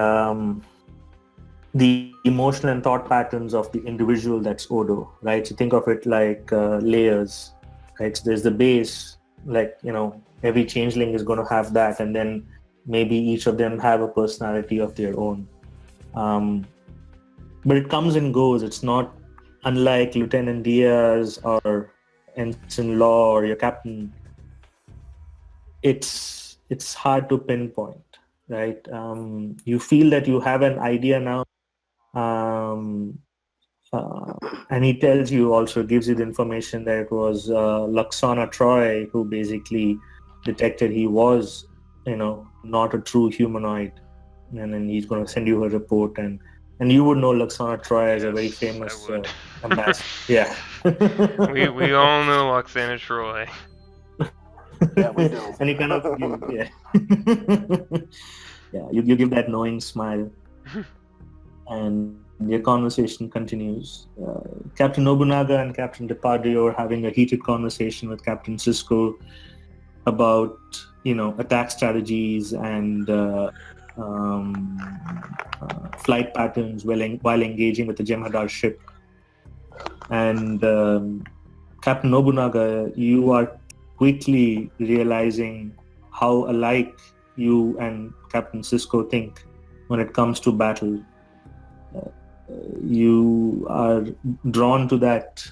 emotional and thought patterns of the individual that's Odo, right? So think of it like layers, right? So there's the base, like, every changeling is going to have that, and then maybe each of them have a personality of their own. But it comes and goes. It's not unlike Lieutenant Diaz or Ensign Laux or your captain, it's hard to pinpoint, right? You feel that you have an idea now, and he tells you, also gives you the information that it was Luxana Troy who basically detected he was, not a true humanoid, and then he's going to send you a report, and you would know Luxana Troy as a very Yes, I famous would. ambassador. Yeah. we all know Loxana Troy. Yeah, we do. And you kind of give, yeah. Yeah, you give that knowing smile, and your conversation continues. Captain Nobunaga and Captain Depardieu are having a heated conversation with Captain Sisko about, attack strategies and flight patterns while engaging with the Jem'Hadar ship. And Captain Nobunaga, you are quickly realizing how alike you and Captain Sisko think when it comes to battle. You are drawn to that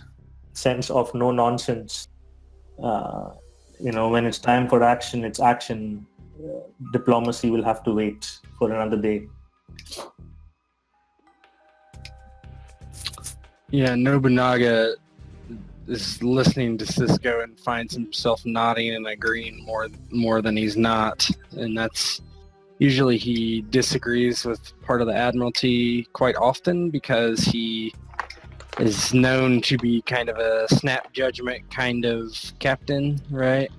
sense of no nonsense. When it's time for action, it's action. Diplomacy will have to wait for another day. Yeah, Nobunaga is listening to Sisko and finds himself nodding and agreeing more than he's not, and that's usually he disagrees with part of the Admiralty quite often because he is known to be kind of a snap judgment kind of captain, right?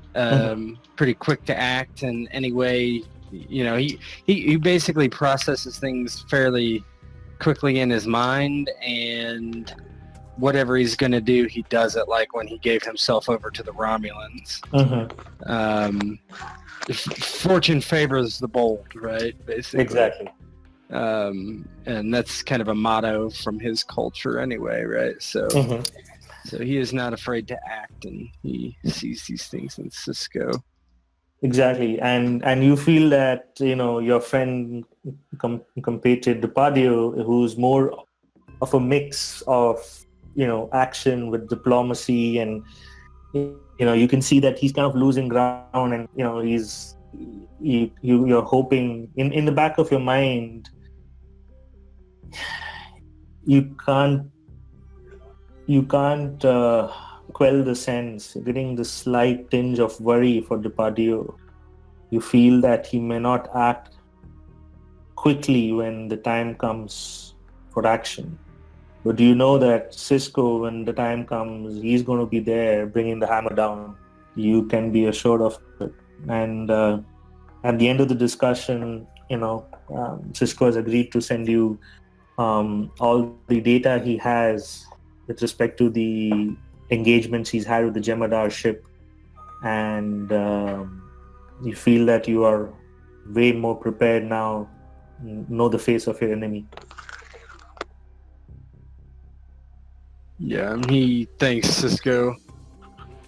Pretty quick to act in any way. He basically processes things fairly quickly in his mind, and whatever he's going to do, he does it, like when he gave himself over to the Romulans. Fortune favors the bold, right? Basically. Exactly. And that's kind of a motto from his culture anyway, right? So he is not afraid to act, and he sees these things in Sisko. Exactly, and you feel that your friend compatriot Depardieu, who's more of a mix of action with diplomacy, and you can see that he's kind of losing ground, and you're hoping in the back of your mind, you can't quell the sense, getting the slight tinge of worry for Depardieu. You feel that he may not act quickly when the time comes for action. But do you know that Sisko, when the time comes, he's going to be there bringing the hammer down. You can be assured of it. And at the end of the discussion, Sisko has agreed to send you all the data he has with respect to the engagements he's had with the Jem'Hadar ship, and you feel that you are way more prepared now, know the face of your enemy. Yeah, and he thanks Sisko.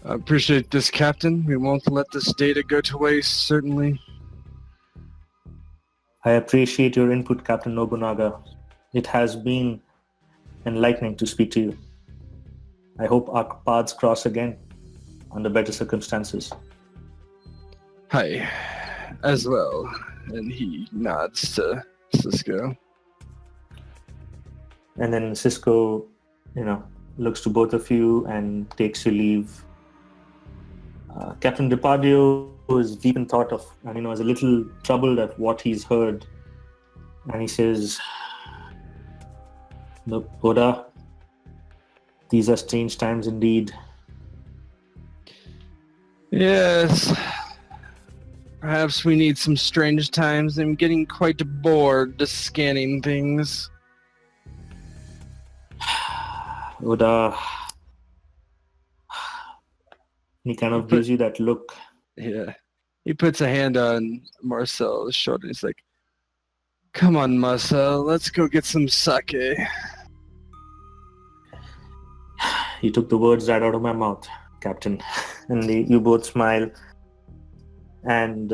I appreciate this, Captain. We won't let this data go to waste, certainly. I appreciate your input, Captain Nobunaga. It has been enlightening to speak to you. I hope our paths cross again under better circumstances. Hi, as well. And he nods to Sisko. And then Sisko, looks to both of you and takes your leave. Captain Depardieu is deep in thought of, and is a little troubled at what he's heard. And he says, "Look, Oda, these are strange times indeed." Yes. Perhaps we need some strange times. I'm getting quite bored just scanning things. Oda, he kind of gives you that look. Yeah. He puts a hand on Marcel's shoulder. He's like, "Come on, Marcel, let's go get some sake." He took the words right out of my mouth, Captain. And you both smile, and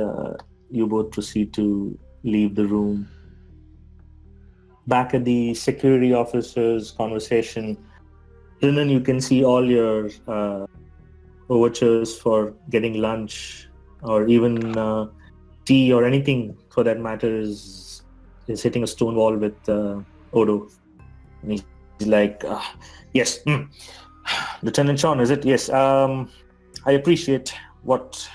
you both proceed to leave the room. Back at the security officer's conversation, Rinan, you can see all your overtures for getting lunch or even tea or anything for that matter is hitting a stone wall with Odo. And he's like, yes, Lieutenant Chon, is it? Yes. I appreciate what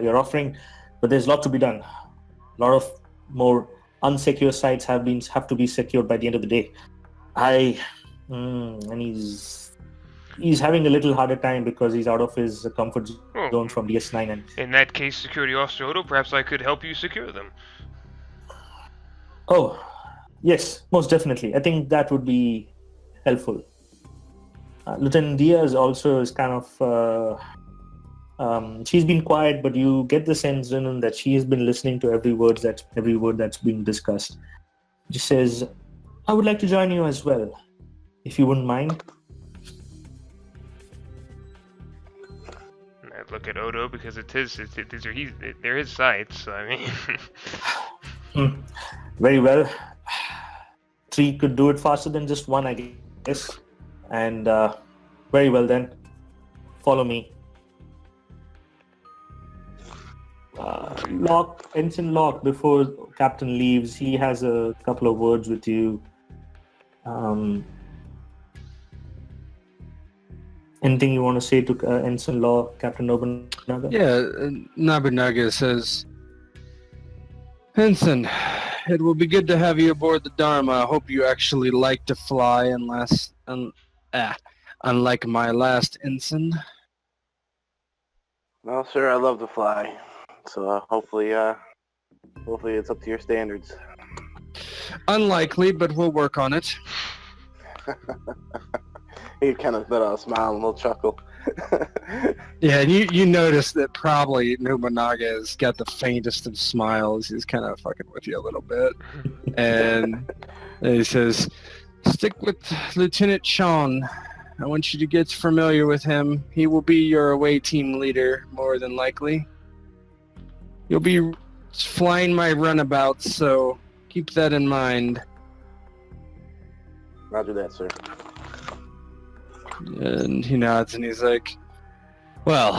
you're offering, but there's a lot to be done. A lot of more unsecure sites have to be secured by the end of the day. And he's having a little harder time because he's out of his comfort Oh, zone from DS9. And in that case, Security Officer Odo, perhaps I could help you secure them. oh, yes, most definitely. I think that would be helpful. Lieutenant Diaz also is kind of she's been quiet, but you get the sense, Renan, that she has been listening to every word that's being discussed. She says, "I would like to join you as well, if you wouldn't mind." And I look at Odo because they're his sites. So I mean, Very well. 3 could do it faster than just 1, I guess. And very well then. Follow me. Ensign Laux, before Captain leaves, he has a couple of words with you. Anything you want to say to Ensign Laux, Captain Nobunaga? Yeah, Nobunaga says, Ensign, it will be good to have you aboard the Dharma. I hope you actually like to fly, unlike my last ensign. Well, sir, I love to fly, so hopefully it's up to your standards. Unlikely, but we'll work on it. He kind of let out a smile and a little chuckle. Yeah, and you notice that probably Nobunaga has got the faintest of smiles. He's kind of fucking with you a little bit. And he says, stick with Lieutenant Chon. I want you to get familiar with him. He will be your away team leader, more than likely. You'll be flying my runabouts, so keep that in mind. Roger that, sir. And he nods and he's like, well,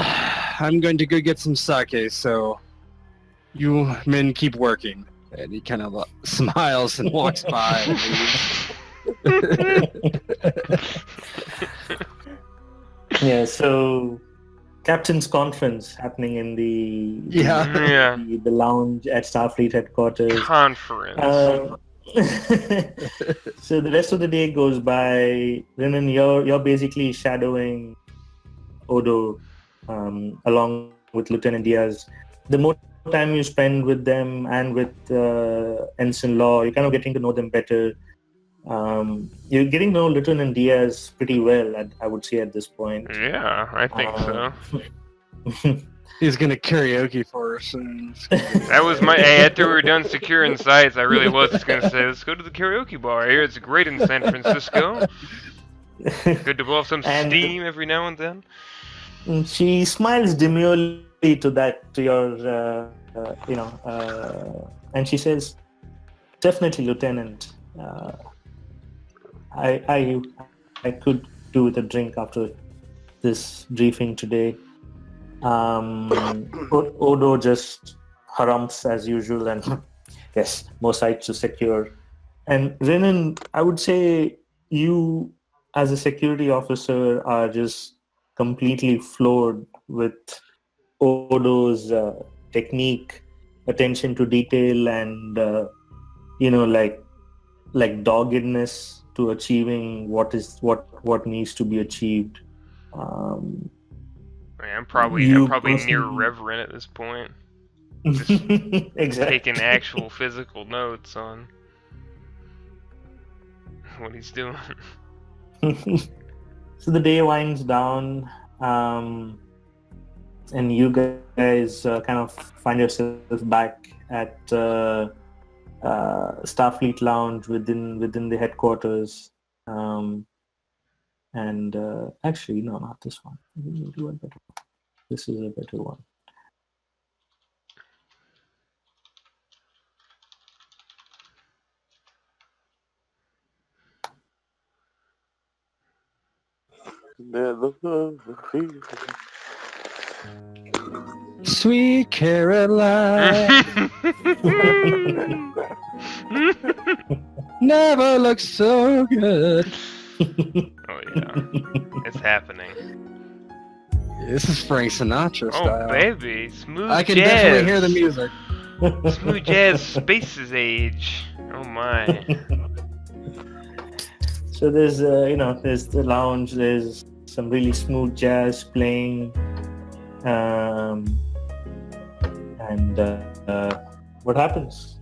I'm going to go get some sake, so you men keep working. And he kind of smiles and walks by and leaves. Yeah, so Captain's Conference happening in the lounge at Starfleet headquarters. Conference. So the rest of the day goes by. Renan, you're basically shadowing Odo along with Lieutenant Diaz. The more time you spend with them and with Ensign Laux, you're kind of getting to know them better. You're getting to know Lieutenant Diaz pretty well, I would say, at this point. Yeah, I think so. He's gonna karaoke for us soon. That was after we were done securing sites, I really was just gonna say, let's go to the karaoke bar. I hear it's great in San Francisco. Good to blow off some steam every now and then. She smiles demurely to your, and she says, "Definitely, Lieutenant. I could do with a drink after this briefing today." Odo just harumphs as usual, and yes, more sites to secure. And Renan, I would say you, as a security officer, are just completely floored with Odo's technique, attention to detail, and like doggedness to achieving what needs to be achieved. I'm probably near reverent at this point. Just exactly. Taking actual physical notes on what he's doing. So the day winds down, and you guys kind of find yourself back at Starfleet Lounge within the headquarters. And actually, no, not this one. This is a better one. Never feel. Sweet Caroline never looks so good. Oh yeah, it's happening. This is Frank Sinatra style. Oh baby, smooth I can jazz. definitely hear the music. Smooth jazz, Space's Age. Oh my. So there's there's the lounge. There's some really smooth jazz playing, and what happens?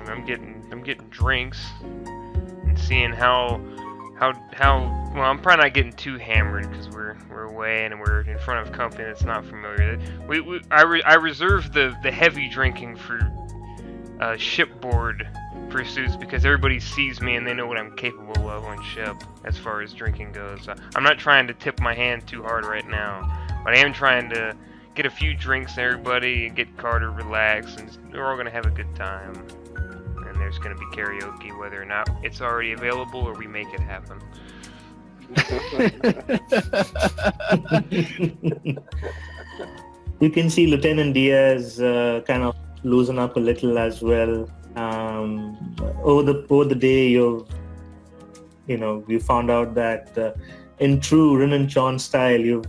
I'm getting drinks and seeing how well, I'm probably not getting too hammered because we're away and we're in front of company that's not familiar. I reserve the heavy drinking for shipboard pursuits because everybody sees me and they know what I'm capable of on ship as far as drinking goes. I'm not trying to tip my hand too hard right now, but I am trying to get a few drinks to everybody and get Carter relaxed, and we're all gonna have a good time. And there's gonna be karaoke whether or not it's already available or we make it happen. You can see Lieutenant Diaz kind of loosen up a little as well. Over the day, you found out that in true Rin Chon style, you've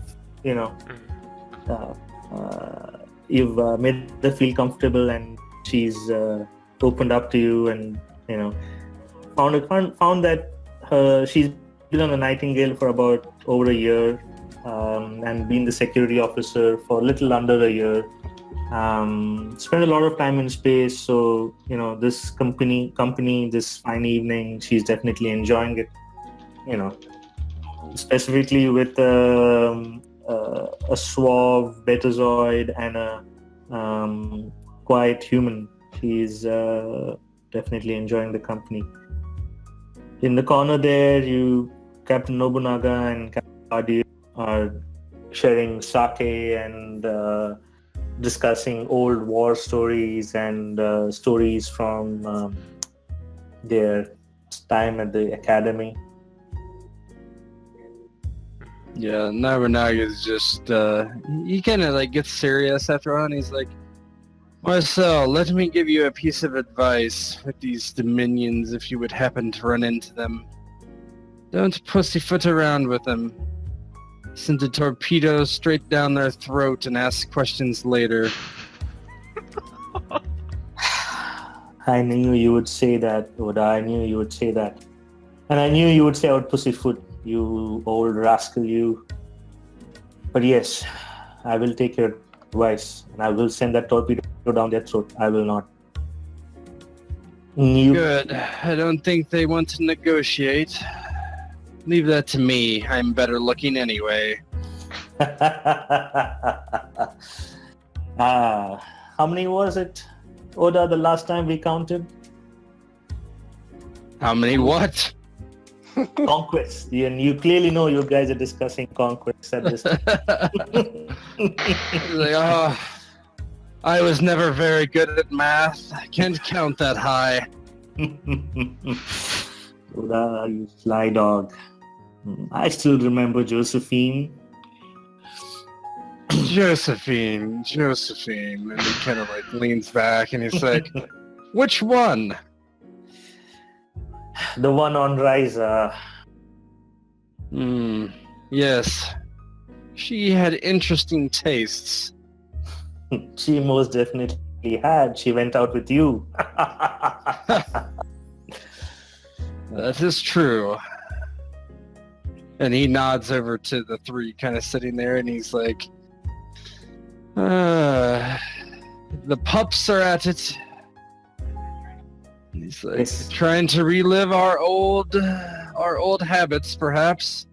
made her feel comfortable, and she's opened up to you, and found that she's been on a Nightingale for about over a year, and been the security officer for a little under a year. Spent a lot of time in space, so this company this fine evening, she's definitely enjoying it. Specifically with a suave betazoid and a quiet human. She's definitely enjoying the company. In the corner there, Captain Nobunaga and Captain Hardy are sharing sake and discussing old war stories and stories from their time at the academy. Yeah, Nobunaga is just, he kind of gets serious after a while, and he's like, Marcel, let me give you a piece of advice with these Dominions if you would happen to run into them. Don't pussyfoot around with them. Send a torpedo straight down their throat and ask questions later. I knew you would say that, Oda. I knew you would say that. And I knew you would say out pussyfoot, you old rascal, you. But yes, I will take your advice, and I will send that torpedo down their throat. I will not. Good. I don't think they want to negotiate. Leave that to me. I'm better looking anyway. How many was it, Oda, the last time we counted? How many what? Conquests. And you clearly know you guys are discussing conquests at this time. I was never very good at math. I can't count that high. Oda, you sly dog. I still remember Josephine. Josephine. And he kind of leans back and he's like, which one? The one on Ryza. Yes. She had interesting tastes. She most definitely had. She went out with you. That is true. And he nods over to the three kind of sitting there, and he's like, the pups are at it. And he's like, Yes. trying to relive our old habits, perhaps.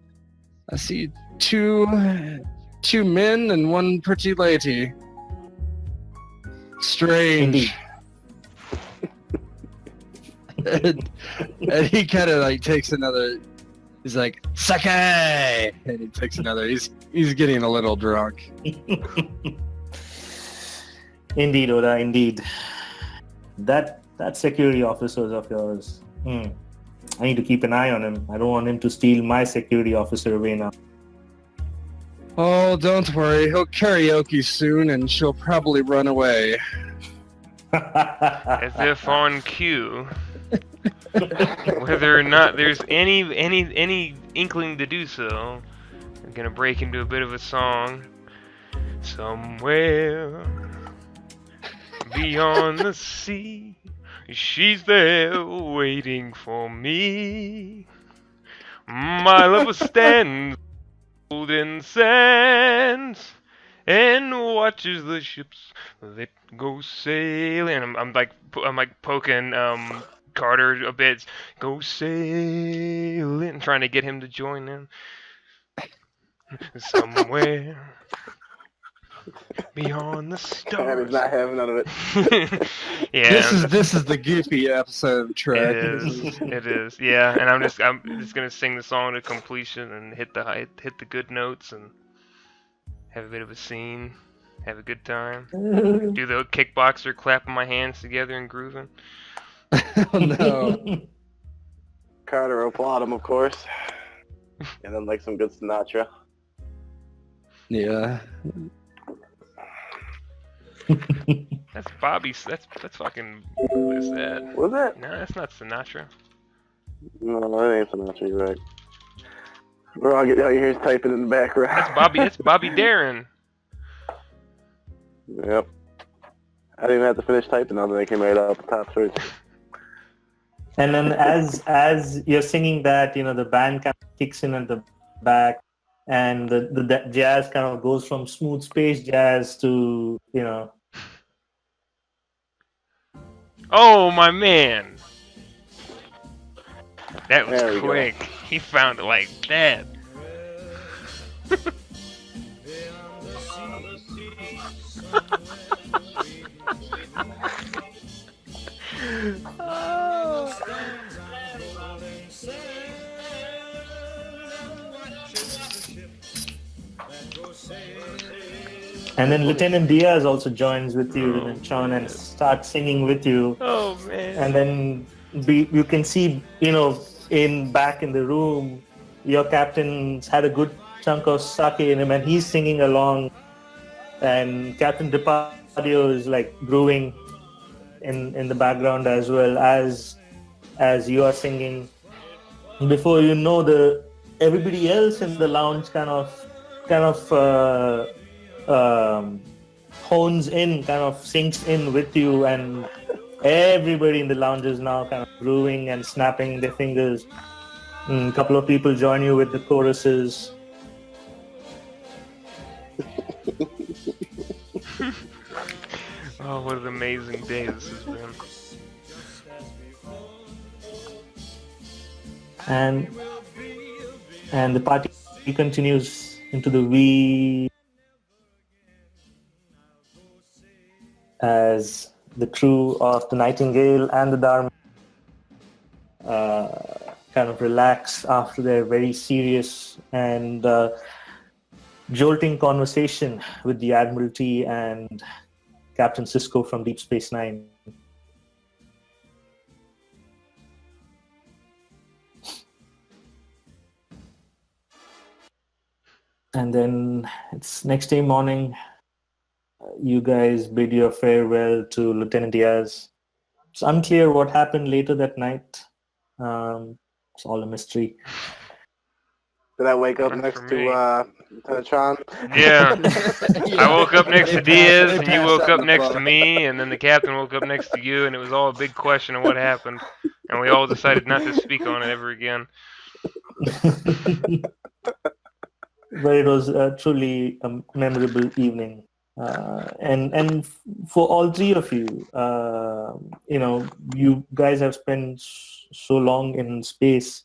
I see two men and one pretty lady. Strange. and he kind of takes another. He's like, sake! And he takes another. He's getting a little drunk. Indeed, Oda, indeed. That security officers of yours. I need to keep an eye on him. I don't want him to steal my security officer away now. Oh, don't worry. He'll karaoke soon, and she'll probably run away. As if on cue. Whether or not there's any inkling to do so, I'm gonna break into a bit of a song. Somewhere beyond the sea, she's there waiting for me. My lover stands golden sands and watches the ships that go sailing. I'm like poking Carter a bit. Go sailing, trying to get him to join in. Somewhere beyond the And stars. he's not having none of it. Yeah. This is the goofy episode of Trek. It is. Yeah, and I'm just gonna sing the song to completion and hit the good notes and have a bit of a scene, have a good time, do the kickboxer clapping my hands together and grooving. Oh no. Carter will applaud him, of course. And then like some good Sinatra. Yeah. That's Bobby's. That's fucking. What is that? Was it? No, that's not Sinatra. No, that ain't Sinatra, you're right. We're all getting out here typing in the background. That's Bobby. That's Bobby Darin. Yep. I didn't even have to finish typing now that they came right out the top search. And then as you're singing that, the band kind of kicks in at the back, and the jazz kind of goes from smooth space jazz to, Oh my man. That was There we quick. go. He found it like that. And then Lieutenant Diaz also joins with you, Lieutenant Chon, and starts singing with you. Oh man. And then you can see, back in the room, your captain's had a good chunk of sake in him, and he's singing along. And Captain DiPadio is like brewing in the background as well as you are singing. Before you know, everybody else in the lounge kind of hones in, kind of sinks in with you, and everybody in the lounge is now kind of brewing and snapping their fingers. A couple of people join you with the choruses. Oh, what an amazing day this has been. And the party continues into the wee as the crew of the Nightingale and the Dharma kind of relax after their very serious and jolting conversation with the Admiralty and Captain Sisko from Deep Space Nine. And then it's next day morning. You guys bid your farewell to Lieutenant Diaz. It's unclear what happened later that night. It's all a mystery. Did I wake up Not next for to me. Lieutenant Chon? Yeah. I woke up next to Diaz, They and you passed woke out up in the next bar. to me, and then the captain woke up next to you, and it was all a big question of what happened. And we all decided not to speak on it ever again. But it was truly a memorable evening. And for all three of you, you guys have spent so long in space.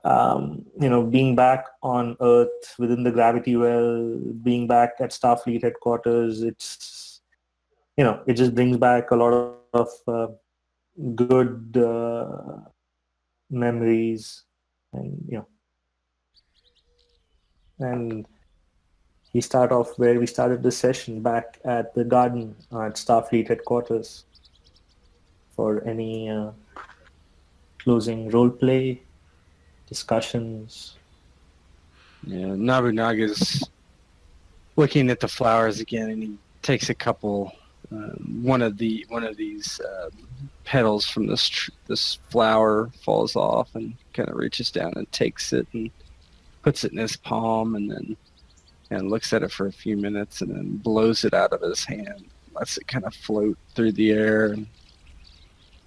Being back on Earth within the gravity well, being back at Starfleet headquarters, it's, it just brings back a lot of good memories, and we start off where we started the session, back at the garden at Starfleet headquarters. For any closing roleplay, discussions. Yeah, Nobunaga's looking at the flowers again, and he takes a couple. One of these petals from this flower falls off, and kind of reaches down and takes it and puts it in his palm, and then looks at it for a few minutes, and then blows it out of his hand, lets it kind of float through the air, and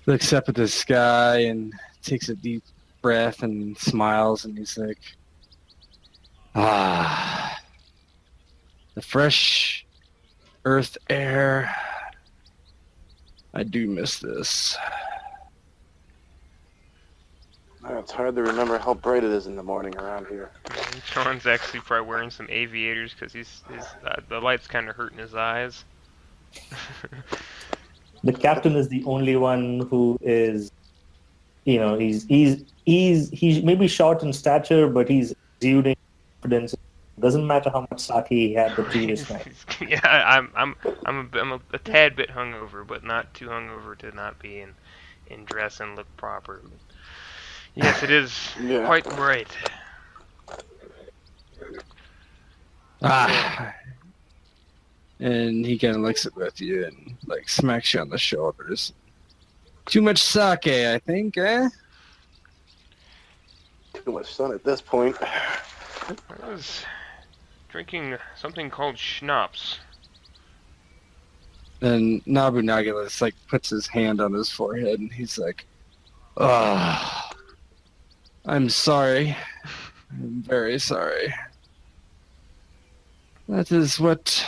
looks up at the sky and takes a deep breath and smiles, and he's like, "Ah, the fresh earth air. I do miss this." It's hard to remember how bright it is in the morning around here. And Sean's actually probably wearing some aviators because the light's kind of hurting his eyes. The captain is the only one who is, he's maybe short in stature, but he's exuding confidence. Doesn't matter how much sake he had the previous night. Yeah, I'm a tad bit hungover, but not too hungover to not be in dress and look proper. Yes, it is quite bright. And he kind of looks at both of you and like smacks you on the shoulders. Too much sake, I think, eh? Too much sun at this point. I was drinking something called schnapps. And Nobunaga just like puts his hand on his forehead and he's like, "Ah, I'm sorry. I'm very sorry. That is what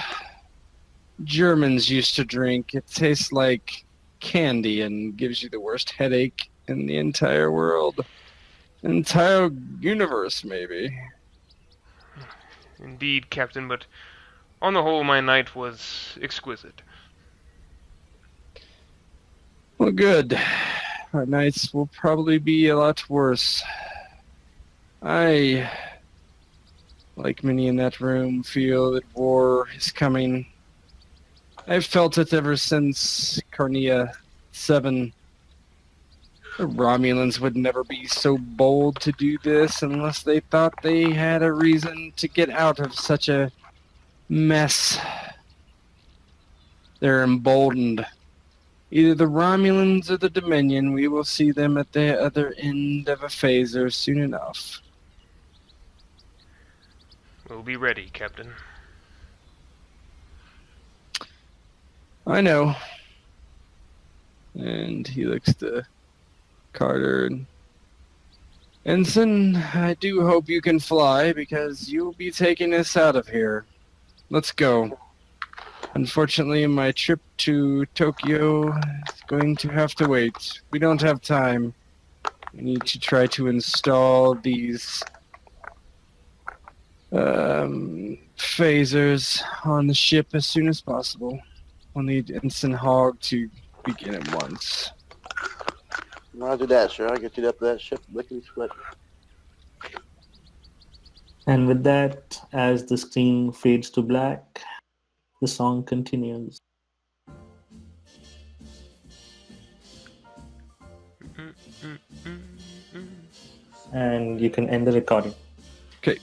Germans used to drink. It tastes like candy and gives you the worst headache in the entire world. Entire universe, maybe." Indeed, Captain, but on the whole, my night was exquisite. Well, good. Our nights will probably be a lot worse. I, like many in that room, feel that war is coming. I've felt it ever since Carnea 7. The Romulans would never be so bold to do this unless they thought they had a reason to get out of such a mess. They're emboldened. Either the Romulans or the Dominion. We will see them at the other end of a phaser soon enough. We'll be ready, Captain. I know. And he looks to Carter and Ensign, I do hope you can fly because you'll be taking us out of here. Let's go. Unfortunately, my trip to Tokyo is going to have to wait. We don't have time. We need to try to install these phasers on the ship as soon as possible. We'll need Ensign Hogg to begin at once. Roger that, sure. I'll get you up to that ship lickety split. And with that, as the screen fades to black, the song continues. And you can end the recording. Okay.